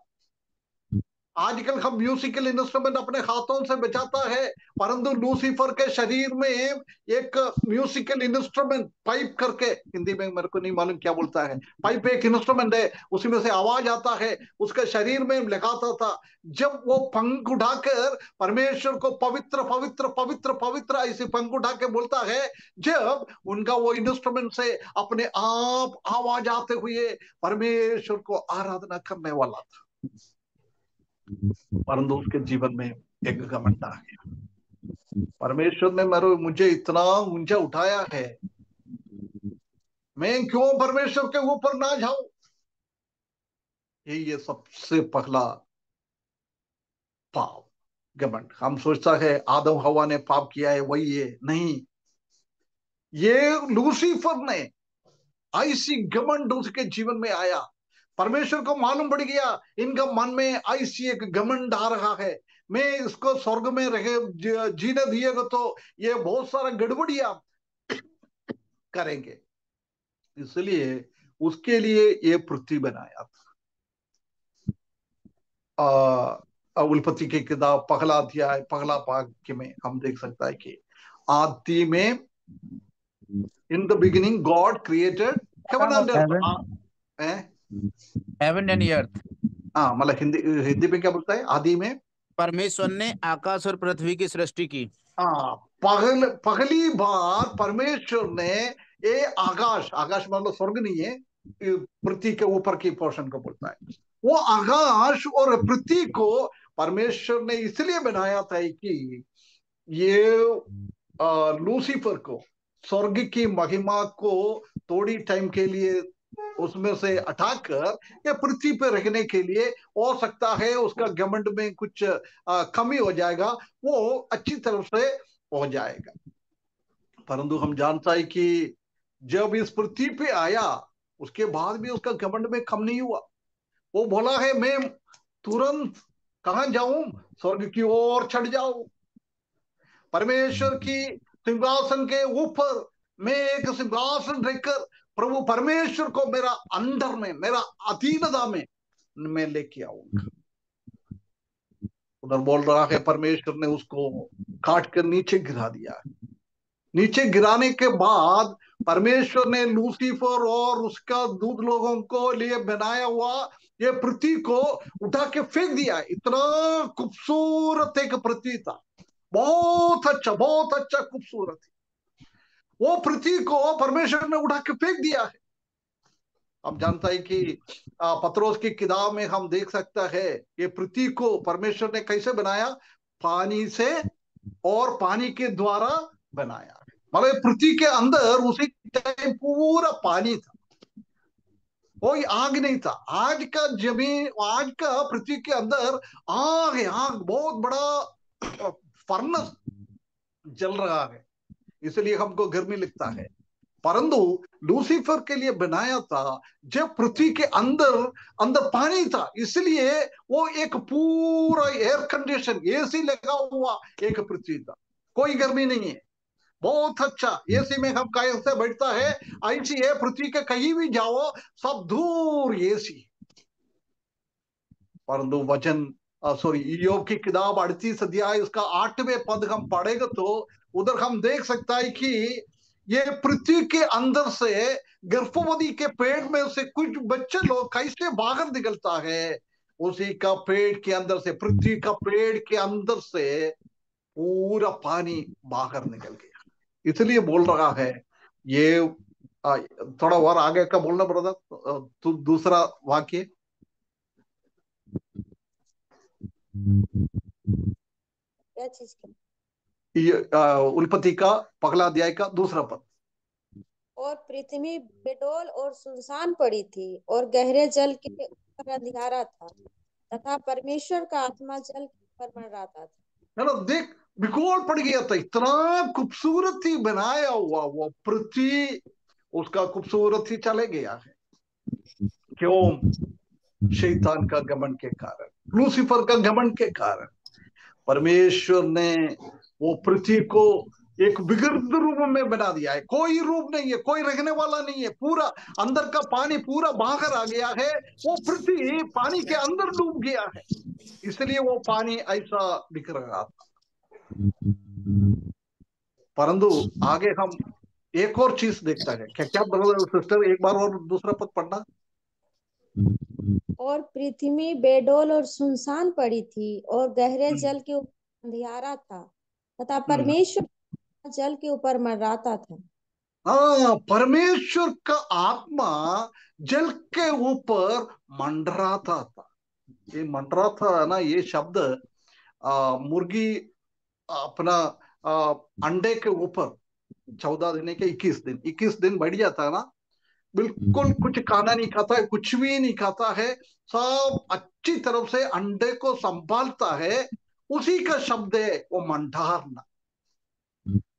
आजकल हम म्यूजिकल इंस्ट्रूमेंट अपने हाथों से बजाता है, परंतु लूसीफर के शरीर में एक म्यूजिकल इंस्ट्रूमेंट, पाइप करके, हिंदी में मेरे को नहीं मालूम क्या बोलता है, पाइप एक इंस्ट्रूमेंट है, उसी में से आवाज आता है, उसके शरीर में लगाता था। जब वो पंख उठाकर परमेश्वर को पवित्र पवित्र पवित्र पवित्र ऐसे पंख उठा के बोलता है, जब उनका वो इंस्ट्रूमेंट से अपने आप आवाज आते हुए परमेश्वर को आराधना करने वाला था। परंतु उसके जीवन में एक घमंड आ गया। परमेश्वर ने मुझे इतना ऊंचा उठाया है, मैं क्यों परमेश्वर के ऊपर ना जाऊं? ये सबसे पहला पाप, घमंड। हम सोचता है आदम हवा ने पाप किया है, वही है। नहीं, ये लूसीफर ने ऐसी घमंड उसके जीवन में आया। परमेश्वर को मालूम पड़ गया इनका मन में ऐसी एक घमंड आ रहा है, मैं इसको स्वर्ग में रहे जीने दिएगा तो ये बहुत सारा गड़बड़ियां करेंगे, इसलिए उसके लिए ये पृथ्वी बनाया था। उत्पत्ति की किताब पहला अध्याय पहला वाक्य में हम देख सकता है कि आदि में in the beginning God created heaven and earth. Heaven and earth. हाँ, मतलब हिंदी में क्या बोलता है? आदि में परमेश्वर ने आकाश और पृथ्वी की सृष्टि की। हाँ, पहली बार परमेश्वर ने ये आकाश, आकाश मतलब स्वर्ग नहीं है, पृथ्वी के ऊपर की पोर्शन को बोलता है, वो आकाश और पृथ्वी को परमेश्वर ने इसलिए बनाया था कि ये लूसीफर को स्वर्ग की महिमा को थोड़ी टाइम के लिए उसमें से हटाकर ये पृथ्वी पे रखने के लिए, हो सकता है उसका घमंड में कुछ कमी हो जाएगा, वो अच्छी तरह से हो जाएगा। परंतु हम जानता है कि जब इस पृथ्वी पे आया उसके बाद भी उसका घमंड में कम नहीं हुआ। वो बोला है मैं तुरंत कहां जाऊं? स्वर्ग की ओर चढ़ जाऊं। परमेश्वर की सिंहासन के ऊपर मैं एक सिंहासन रखकर प्रभु परमेश्वर को मेरा अंदर में, मेरा अधीनता में मैं लेके आऊंगा। उधर बोल रहा है परमेश्वर ने उसको काट कर नीचे गिरा दिया। नीचे गिराने के बाद परमेश्वर ने लूसीफर और उसका दूत लोगों को लिए बनाया हुआ ये पृथ्वी को उठा के फेंक दिया। इतना खूबसूरत एक पृथ्वी था, बहुत अच्छा खूबसूरत। वो पृथ्वी को परमेश्वर ने उठा के फेंक दिया है। हम जानता है कि पत्रोस की किताब में हम देख सकता है ये पृथ्वी को परमेश्वर ने कैसे बनाया, पानी से और पानी के द्वारा बनाया। मतलब पृथ्वी के अंदर उसी टाइम पूरा पानी था, कोई आग नहीं था। आज का जमीन, आज का पृथ्वी के अंदर आग है, आग, बहुत बड़ा फर्नेस जल रहा है, इसलिए हमको गर्मी लगता है। परंतु लूसीफर के लिए बनाया था जब पृथ्वी के अंदर अंदर पानी था, इसलिए वो एक पूरा एयर कंडीशन एसी लगा हुआ एक पृथ्वी था, कोई गर्मी नहीं है, बहुत अच्छा। एसी में हम कैसे बैठता है ऐसी है पृथ्वी के, कहीं भी जाओ सब दूर एसी। परंतु वचन सॉरी ईयोब की किताब 38 अध्याय उसका 8वें पद हम पढ़ेगा तो उधर हम देख सकता है कि ये पृथ्वी के अंदर से गर्भवती के पेट में से कुछ बच्चे लोग कैसे बाहर निकलता है, उसी का पेट के अंदर से, पृथ्वी का पेट के अंदर से पूरा पानी बाहर निकल गया। इसलिए बोल रहा है ये थोड़ा और आगे का बोलना ब्रदर, दूसरा वाक्य क्या चीज का? उत्पत्ति का पहला अध्याय का दूसरा पद। और पृथ्वी बेडौल और सुनसान पड़ी थी और गहरे जल के ऊपर अंधियारा था तथा परमेश्वर का आत्मा जल के ऊपर मंडराता था। है ना, देख बिगोल पड़ गया था। इतना खूबसूरती बनाया हुआ वो पृथ्वी, उसका खूबसूरती चले गया है। क्यों? शैतान का घमंड के कारण, लूसीफर का घमंड के कारण। परमेश्वर ने वो पृथ्वी को एक विगृत रूप में बना दिया है, कोई रूप नहीं है, कोई रहने वाला नहीं है, पूरा अंदर का पानी पूरा बाहर आ गया है, वो पृथ्वी पानी के अंदर डूब गया है, इसलिए वो पानी ऐसा दिख रहा था। परंतु आगे हम एक और चीज देखता है, क्या क्या ब्रदर सिस्टर, एक बार और दूसरा पद पढ़ना। और पृथ्वी बेडौल और सुनसान पड़ी थी और गहरे जल के ऊपर अंधियारा था तथा परमेश्वर जल के ऊपर मंडराता था। हाँ, परमेश्वर का आत्मा जल के ऊपर मंडराता था। ये मंडराता ना, ये शब्द मुर्गी अपना अंडे के ऊपर 14 दिन के 21 दिन बढ़ जाता है ना, बिल्कुल कुछ खाना नहीं खाता है, कुछ भी नहीं खाता है, सब अच्छी तरफ से अंडे को संभालता है, उसी का शब्द है वो मंडारना।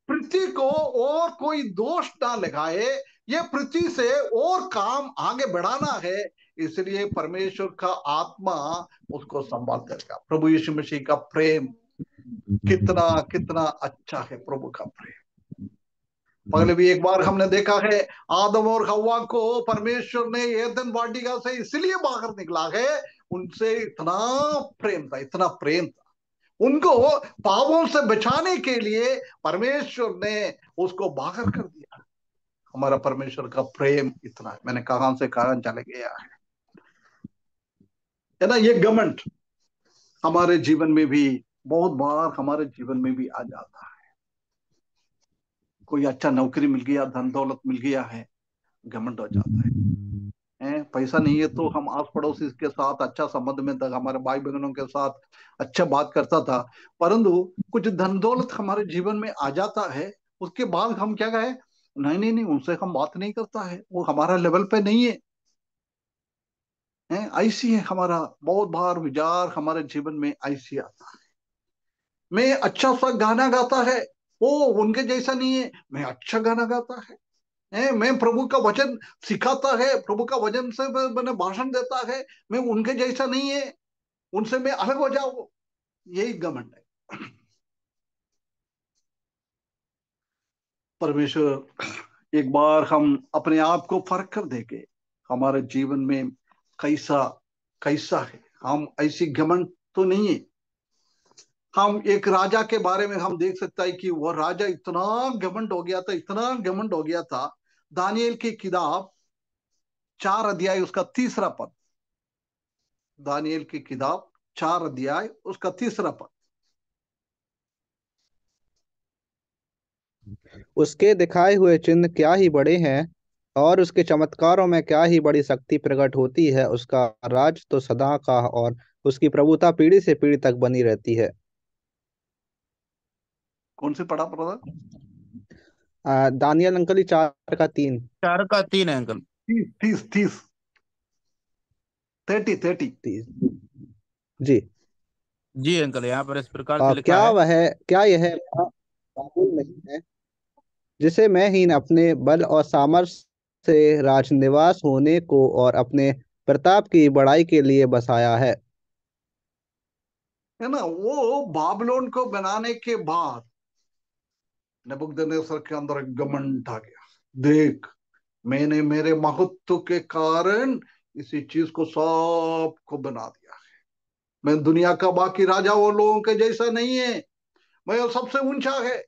पृथ्वी को और कोई दोष ना लगाए, ये पृथ्वी से और काम आगे बढ़ाना है, इसलिए परमेश्वर का आत्मा उसको संभाल करेगा। प्रभु यीशु मसीह का प्रेम कितना कितना अच्छा है, प्रभु का प्रेम। पहले भी एक बार हमने देखा है, आदम और हव्वा को परमेश्वर ने एदन वाटिका से इसलिए बाहर निकला है, उनसे इतना प्रेम था, इतना प्रेम था। उनको पापों से बचाने के लिए परमेश्वर ने उसको बाहर कर दिया। हमारा परमेश्वर का प्रेम इतना है, मैंने कहां से कहां चले गया है ना। ये घमंड हमारे जीवन में भी बहुत बार हमारे जीवन में भी आ जाता है। कोई अच्छा नौकरी मिल गया, धन दौलत मिल गया है, घमंड हो जाता है। पैसा नहीं है तो हम आस पड़ोसी के साथ अच्छा संबंध में था, हमारे भाई बहनों के साथ अच्छा बात करता था, परंतु कुछ धन दौलत हमारे जीवन में आ जाता है, उसके बाद हम क्या कहे, नहीं नहीं नहीं, उनसे हम बात नहीं करता है, वो हमारा लेवल पे नहीं है। ऐसी है हमारा बहुत बार विचार हमारे जीवन में ऐसी आता है। मैं अच्छा सा गाना गाता है, वो उनके जैसा नहीं है, मैं अच्छा गाना गाता है। मैं प्रभु का वचन सिखाता है, प्रभु का वचन से मैंने भाषण देता है, मैं उनके जैसा नहीं है, उनसे मैं अलग हो जाऊं, यही घमंड है। परमेश्वर एक बार हम अपने आप को फर्क कर देंगे, हमारे जीवन में कैसा कैसा है। हम ऐसी घमंड तो नहीं है। हम एक राजा के बारे में हम देख सकता है कि वह राजा इतना घमंड हो गया था, इतना घमंड हो गया था। दानियेल की किताब 4 अध्याय उसका 3रा पद। दानियेल की किताब 4 अध्याय उसका 3रा पद। उसके दिखाए हुए चिन्ह क्या ही बड़े हैं, और उसके चमत्कारों में क्या ही बड़ी शक्ति प्रकट होती है। उसका राज तो सदा का, और उसकी प्रभुता पीढ़ी से पीढ़ी तक बनी रहती है। कौन से पढ़ा पढ़ा? दानियल अंकल ही 4 का 3। 4 का 3 है अंकल। 30 30 जी। जी अंकल, यहाँ पर इस प्रकार से लिखा क्या है। क्या यह मालूम नहीं है, जिसे मैं ही अपने बल और सामर्थ्य से राजनिवास होने को और अपने प्रताप की बड़ाई के लिए बसाया है। है ना। वो बाबलोन को बनाने के बाद नबूकदनेस्सर के अंदर एक घमंड आ गया। देख, मैंने मेरे महत्व के कारण इसी चीज को सबको बना दिया है। मैं दुनिया का बाकी राजा वो लोगों के जैसा नहीं है, मैं सबसे ऊंचा है।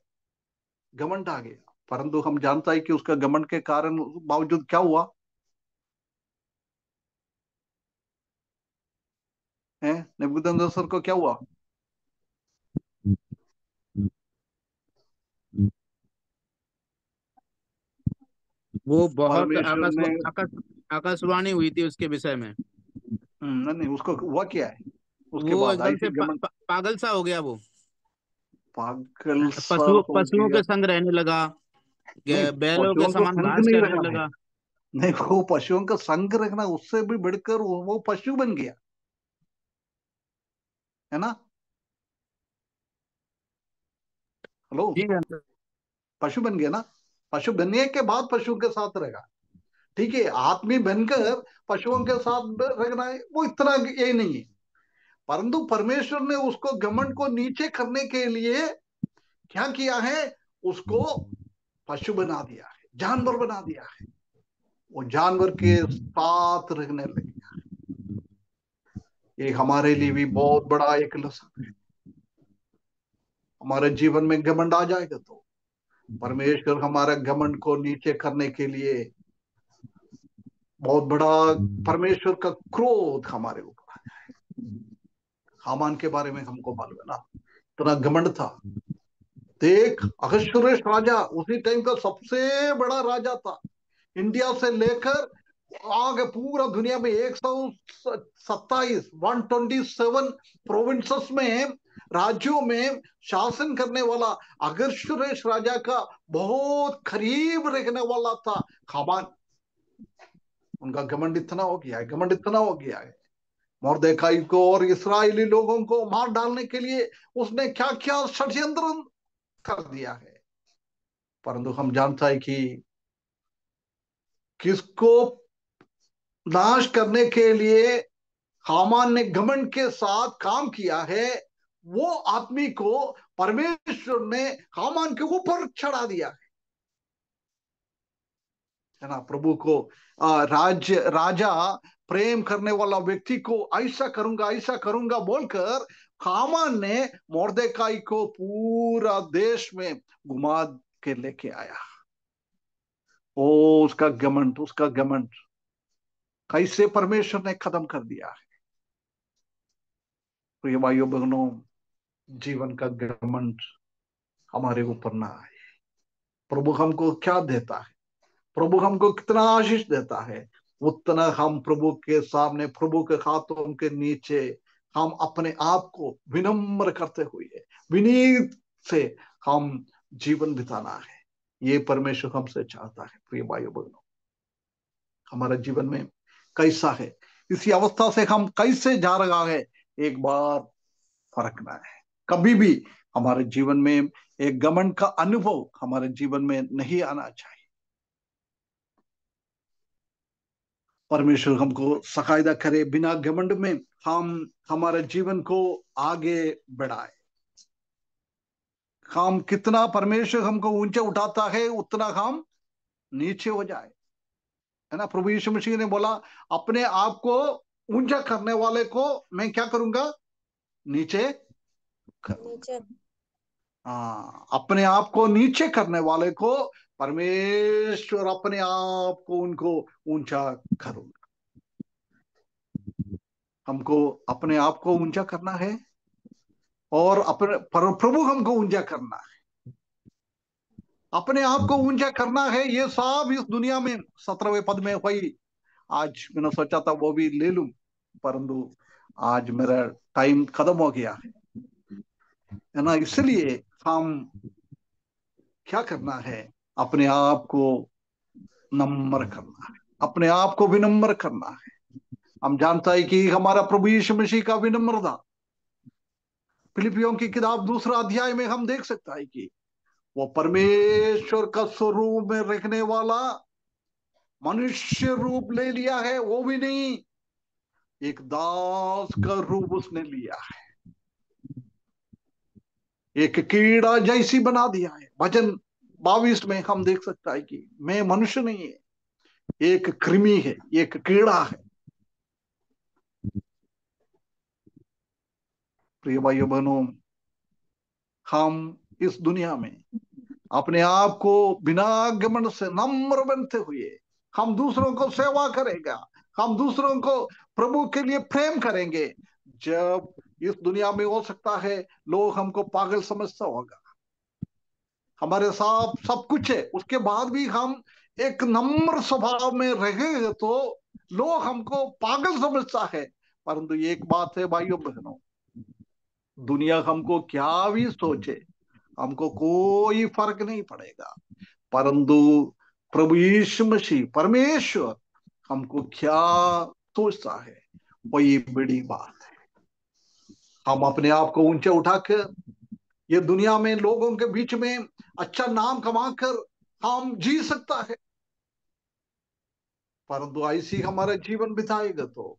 घमंड आ गया, परंतु हम जानता है कि उसका घमंड के कारण बावजूद क्या हुआ है। नबूकदनेस्सर को क्या हुआ? वो बहुत परमेश्वर ने आकाशवाणी हुई थी उसके विषय में। नहीं नहीं, उसको हुआ क्या है उसके वो बाद? एकदम ऐसी से घमंड पागल सा हो गया वो। पागल सा हो पशुओं गया? के संग रहने लगा, नहीं, बैलों के पशुओं को समान संग घास नहीं चरने रखना है। लगा। नहीं, वो पशुओं का संग रखना उससे भी बढ़कर वो पशु बन गया, है ना। हेलो। जी अंकल। पशु बन गया ना। पशु बनने के बाद पशु के साथ रहेगा, ठीक है। आदमी बनकर पशुओं के साथ रहना है, वो इतना ये नहीं है। परंतु परमेश्वर ने उसको घमंड को नीचे करने के लिए क्या किया है, उसको पशु बना दिया है, जानवर बना दिया है। वो जानवर के साथ रहने लगे। ये हमारे लिए भी बहुत बड़ा एक लसन है। हमारे जीवन में घमंड आ जाएगा तो परमेश्वर हमारे घमंड को नीचे करने के लिए बहुत बड़ा, परमेश्वर का क्रोध हमारे ऊपर आ जाए। हामान के बारे में हमको मालूम है ना, इतना घमंड था। देख, अहश्वेरोश राजा उसी टाइम का सबसे बड़ा राजा था। इंडिया से लेकर आगे पूरा दुनिया में 127 127 प्रोविंसेस में, राज्यों में शासन करने वाला अहश्वेरोश राजा का बहुत करीब रहने वाला था हामान। उनका घमंड इतना हो गया है, घमंड इतना हो गया है। मोर्देखाई को और इस्राएली लोगों को मार डालने के लिए उसने क्या क्या षड्यंत्र कर दिया है। परंतु हम जानता है कि किसको नाश करने के लिए हामान ने घमंड के साथ काम किया है, वो आदमी को परमेश्वर ने हामान के ऊपर चढ़ा दिया है ना। प्रभु को राजा प्रेम करने वाला व्यक्ति को ऐसा करूंगा बोलकर हामान ने मोर्देकाई को पूरा देश में घुमा के लेके आया। ओ उसका घमंड कैसे परमेश्वर ने खत्म कर दिया है। प्रिय भाइयों बहनों, जीवन का घमंड हमारे ऊपर ना आए। प्रभु हमको क्या देता है, प्रभु हमको कितना आशीष देता है, उतना हम प्रभु के सामने, प्रभु के हाथों के नीचे हम अपने आप को विनम्र करते हुए विनीत से हम जीवन बिताना है। ये परमेश्वर हमसे चाहता है। प्रिय भाइयों बहनों, हमारा जीवन में कैसा है, इसी अवस्था से हम कैसे जा रहा है, एक बार फर्कना है। कभी भी हमारे जीवन में एक घमंड का अनुभव हमारे जीवन में नहीं आना चाहिए। परमेश्वर हमको सहायता करे, बिना घमंड में हम हमारे जीवन को आगे बढ़ाए। हम कितना परमेश्वर हमको ऊंचे उठाता है उतना हम नीचे हो जाए, है ना। प्रभु यीशु मसीह ने बोला, अपने आप को ऊंचा करने वाले को मैं क्या करूंगा, नीचे करूंगा। नीचे हाँ, अपने आप को नीचे करने वाले को परमेश्वर अपने आप को उनको ऊंचा करूंगा। हमको अपने आप को ऊंचा करना है और अपने प्रभु हमको ऊंचा करना है। अपने आप को ऊंचा करना है, ये सब इस दुनिया में 17वें पद में हुई। आज मैंने सोचा था वो भी ले लूं, परंतु आज मेरा टाइम खत्म हो गया है ना। इसलिए हम क्या करना है, अपने आप को नम्र करना है, अपने आप को विनम्र करना है। हम जानता है कि हमारा प्रभु यीशु मसीह का विनम्र था। फिलिपियों की किताब 2 अध्याय में हम देख सकता है कि वो परमेश्वर का स्वरूप में रखने वाला मनुष्य रूप ले लिया है, वो भी नहीं, एक दास का रूप उसने लिया है, एक कीड़ा जैसी बना दिया है। भजन 22 में हम देख सकता है कि मैं मनुष्य नहीं है, एक कृमि है, एक कीड़ा है। प्रिय भाइयों बहनों, हम इस दुनिया में अपने आप को बिना घमंड से नम्र बनते हुए हम दूसरों को सेवा करेगा, हम दूसरों को प्रभु के लिए प्रेम करेंगे। जब इस दुनिया में हो सकता है लोग हमको पागल समझता होगा, हमारे साथ सब कुछ है, उसके बाद भी हम एक नम्र स्वभाव में रहेंगे तो लोग हमको पागल समझता है। परंतु एक बात है भाइयों बहनों, दुनिया हमको क्या भी सोचे, हमको कोई फर्क नहीं पड़ेगा, परंतु प्रभु यीशु मसीह परमेश्वर हमको क्या सोचता है, वही बड़ी बात है। हम अपने आप को ऊंचे उठाकर ये दुनिया में लोगों के बीच में अच्छा नाम कमाकर हम जी सकता है, परंतु ऐसी हमारा जीवन बिताएगा तो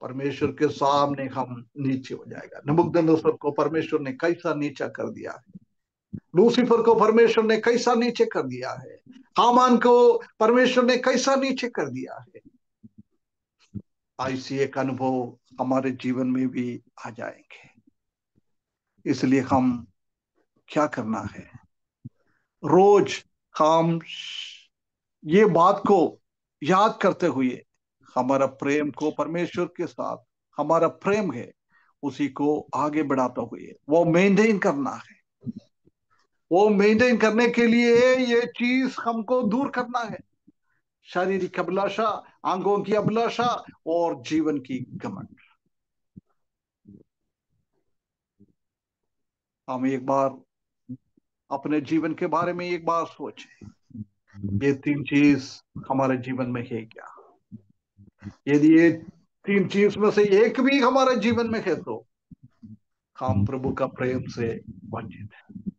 परमेश्वर के सामने हम नीचे हो जाएगा। नबूकदनेस्सर को परमेश्वर ने कैसा नीचा कर दिया है, लूसीफर को परमेश्वर ने कैसा नीचे कर दिया है, हामान को परमेश्वर ने कैसा नीचे कर दिया है। ऐसी एक अनुभव हमारे जीवन में भी आ जाएंगे। इसलिए हम क्या करना है, रोज हम ये बात को याद करते हुए हमारा प्रेम को परमेश्वर के साथ हमारा प्रेम है उसी को आगे बढ़ाते हुए वो मेंटेन करना है। वो मेंटेन करने के लिए ये चीज हमको दूर करना है, शारीरिक अभिलाषा, अंगों की अभिलाषा और जीवन की घमंड। हम एक बार अपने जीवन के बारे में एक बार सोचें, ये 3 चीज हमारे जीवन में है क्या? यदि ये 3 चीज में से एक भी हमारे जीवन में है तो हम प्रभु का प्रेम से वंचित हैं।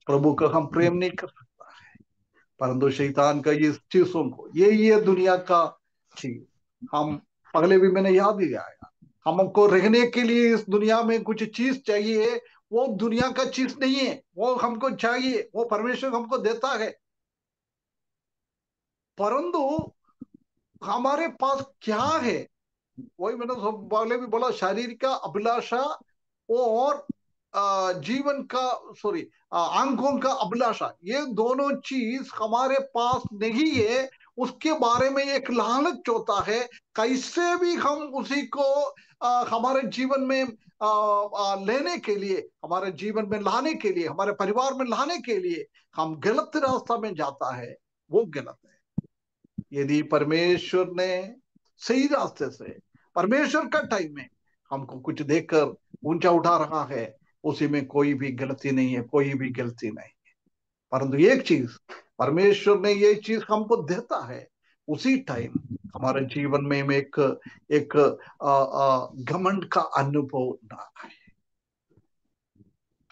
प्रभु का हम प्रेम नहीं कर सकता है, परंतु शैतान का ये चीजों को ये दुनिया का चीज, हम पहले भी मैंने याद दिया है, हमको रहने के लिए इस दुनिया में कुछ चीज चाहिए, वो दुनिया का चीज नहीं है, वो हमको चाहिए, वो परमेश्वर हमको देता है। परंतु हमारे पास क्या है, वही मैंने सब पहले भी बोला, शारीरिक का अभिलाषा और जीवन का सॉरी आंखों का अभिलाषा, ये दोनों चीज हमारे पास नहीं है। उसके बारे में एक लालच होता है, कैसे भी हम उसी को हमारे जीवन में लेने के लिए, हमारे जीवन में लाने के लिए, हमारे परिवार में लाने के लिए हम गलत रास्ता में जाता है, वो गलत है। यदि परमेश्वर ने सही रास्ते से, परमेश्वर का टाइम में हमको कुछ देकर ऊंचा उठा रहा है, उसी में कोई भी गलती नहीं है, कोई भी गलती नहीं है। परंतु एक चीज, परमेश्वर ने ये चीज हमको देता है, उसी टाइम हमारे जीवन में एक एक घमंड का अनुभव ना आए।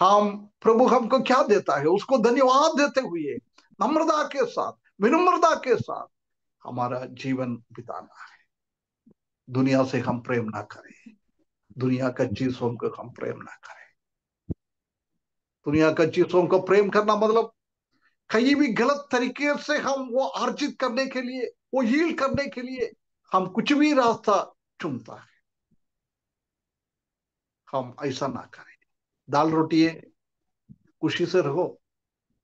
हम प्रभु हमको क्या देता है, उसको धन्यवाद देते हुए नम्रता के साथ, विनम्रता के साथ हमारा जीवन बिताना है। दुनिया से हम प्रेम ना करें, दुनिया का चीजों को हम प्रेम ना करें। दुनिया का चीजों को प्रेम करना मतलब कहीं भी गलत तरीके से हम वो अर्जित करने के लिए, वो यील्ड करने के लिए हम कुछ भी रास्ता चुनता है। हम ऐसा ना करें। दाल रोटी है, खुशी से रहो।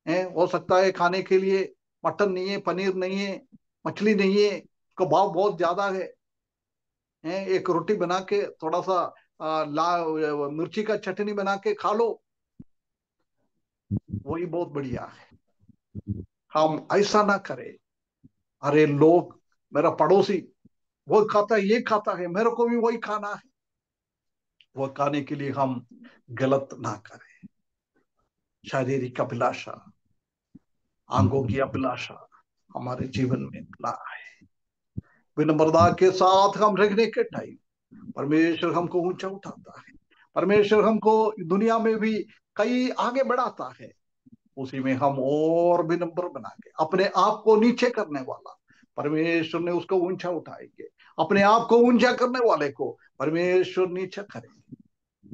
हो सकता है खाने के लिए मटन नहीं है, पनीर नहीं है, मछली नहीं है, उसका भाव बहुत ज्यादा है। एक रोटी बना के थोड़ा सा मिर्ची का चटनी बना के खा लो, वही बहुत बढ़िया है। हम ऐसा ना करें, अरे लोग, मेरा पड़ोसी वो खाता है, ये खाता है, मेरे को भी वही खाना है, वो खाने के लिए हम गलत ना करें। शारीरिक अभिलाषा, आंखों की अभिलाषा हमारे जीवन में ना आए। विनम्रता के साथ हम रहने के टाइम परमेश्वर हमको ऊंचा उठाता है, परमेश्वर हमको दुनिया में भी कई आगे बढ़ाता है। उसी में हम और विनम्र बना के अपने आप को नीचे करने वाला परमेश्वर ने उसको ऊंचा उठाएंगे, अपने आप को ऊंचा करने वाले को परमेश्वर नीचा करेंगे।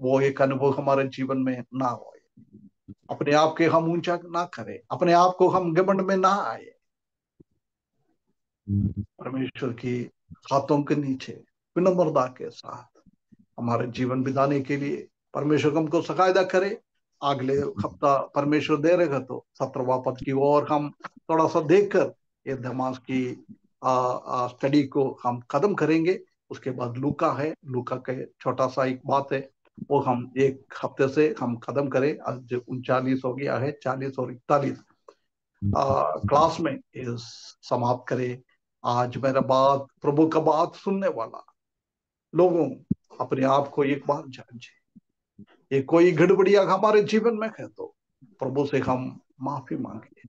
वो एक अनुभव हमारे जीवन में ना हो, अपने आप के हम ऊंचा ना करें, अपने आप को हम घमंड में ना आए। परमेश्वर की हाथों के नीचे विनम्रता के साथ हमारे जीवन बिताने के लिए परमेश्वर हमको सहायता करे। अगले हफ्ता परमेश्वर दे रहेगा तो 17वां पद की ओर हम थोड़ा सा देखकर ये दमास की स्टडी को हम खत्म करेंगे। उसके बाद लूका है, लूका के छोटा सा एक बात है, वो हम एक हफ्ते से हम खत्म करें। आज 39 हो गया है, 40 और 41 क्लास में समाप्त करें। आज मेरा बात, प्रभु का बात सुनने वाला लोगों, अपने आप को एक बार जांचे, ये कोई गड़बड़ियां हमारे जीवन में है तो प्रभु से हम माफी मांगे।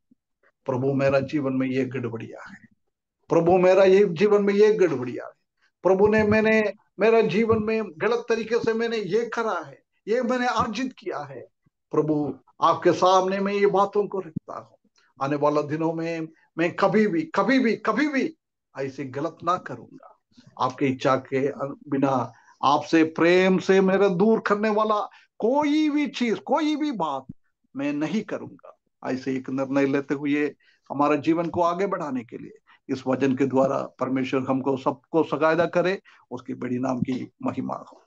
प्रभु मेरा जीवन में ये गड़बड़ियां है, प्रभु मेरा ये जीवन में ये गड़बड़ियां है, प्रभु ने मेरा जीवन में गलत तरीके से मैंने ये करा है, ये मैंने अर्जित किया है। प्रभु आपके सामने मैं ये बातों को रखता हूँ। आने वाला दिनों में मैं कभी भी ऐसे गलत ना करूंगा। आपकी इच्छा के बिना, आपसे प्रेम से मेरे दूर करने वाला कोई भी चीज, कोई भी बात मैं नहीं करूंगा। ऐसे एक निर्णय लेते हुए हमारे जीवन को आगे बढ़ाने के लिए इस वचन के द्वारा परमेश्वर हमको सबको सहायता करे, उसकी बड़ी नाम की महिमा हो।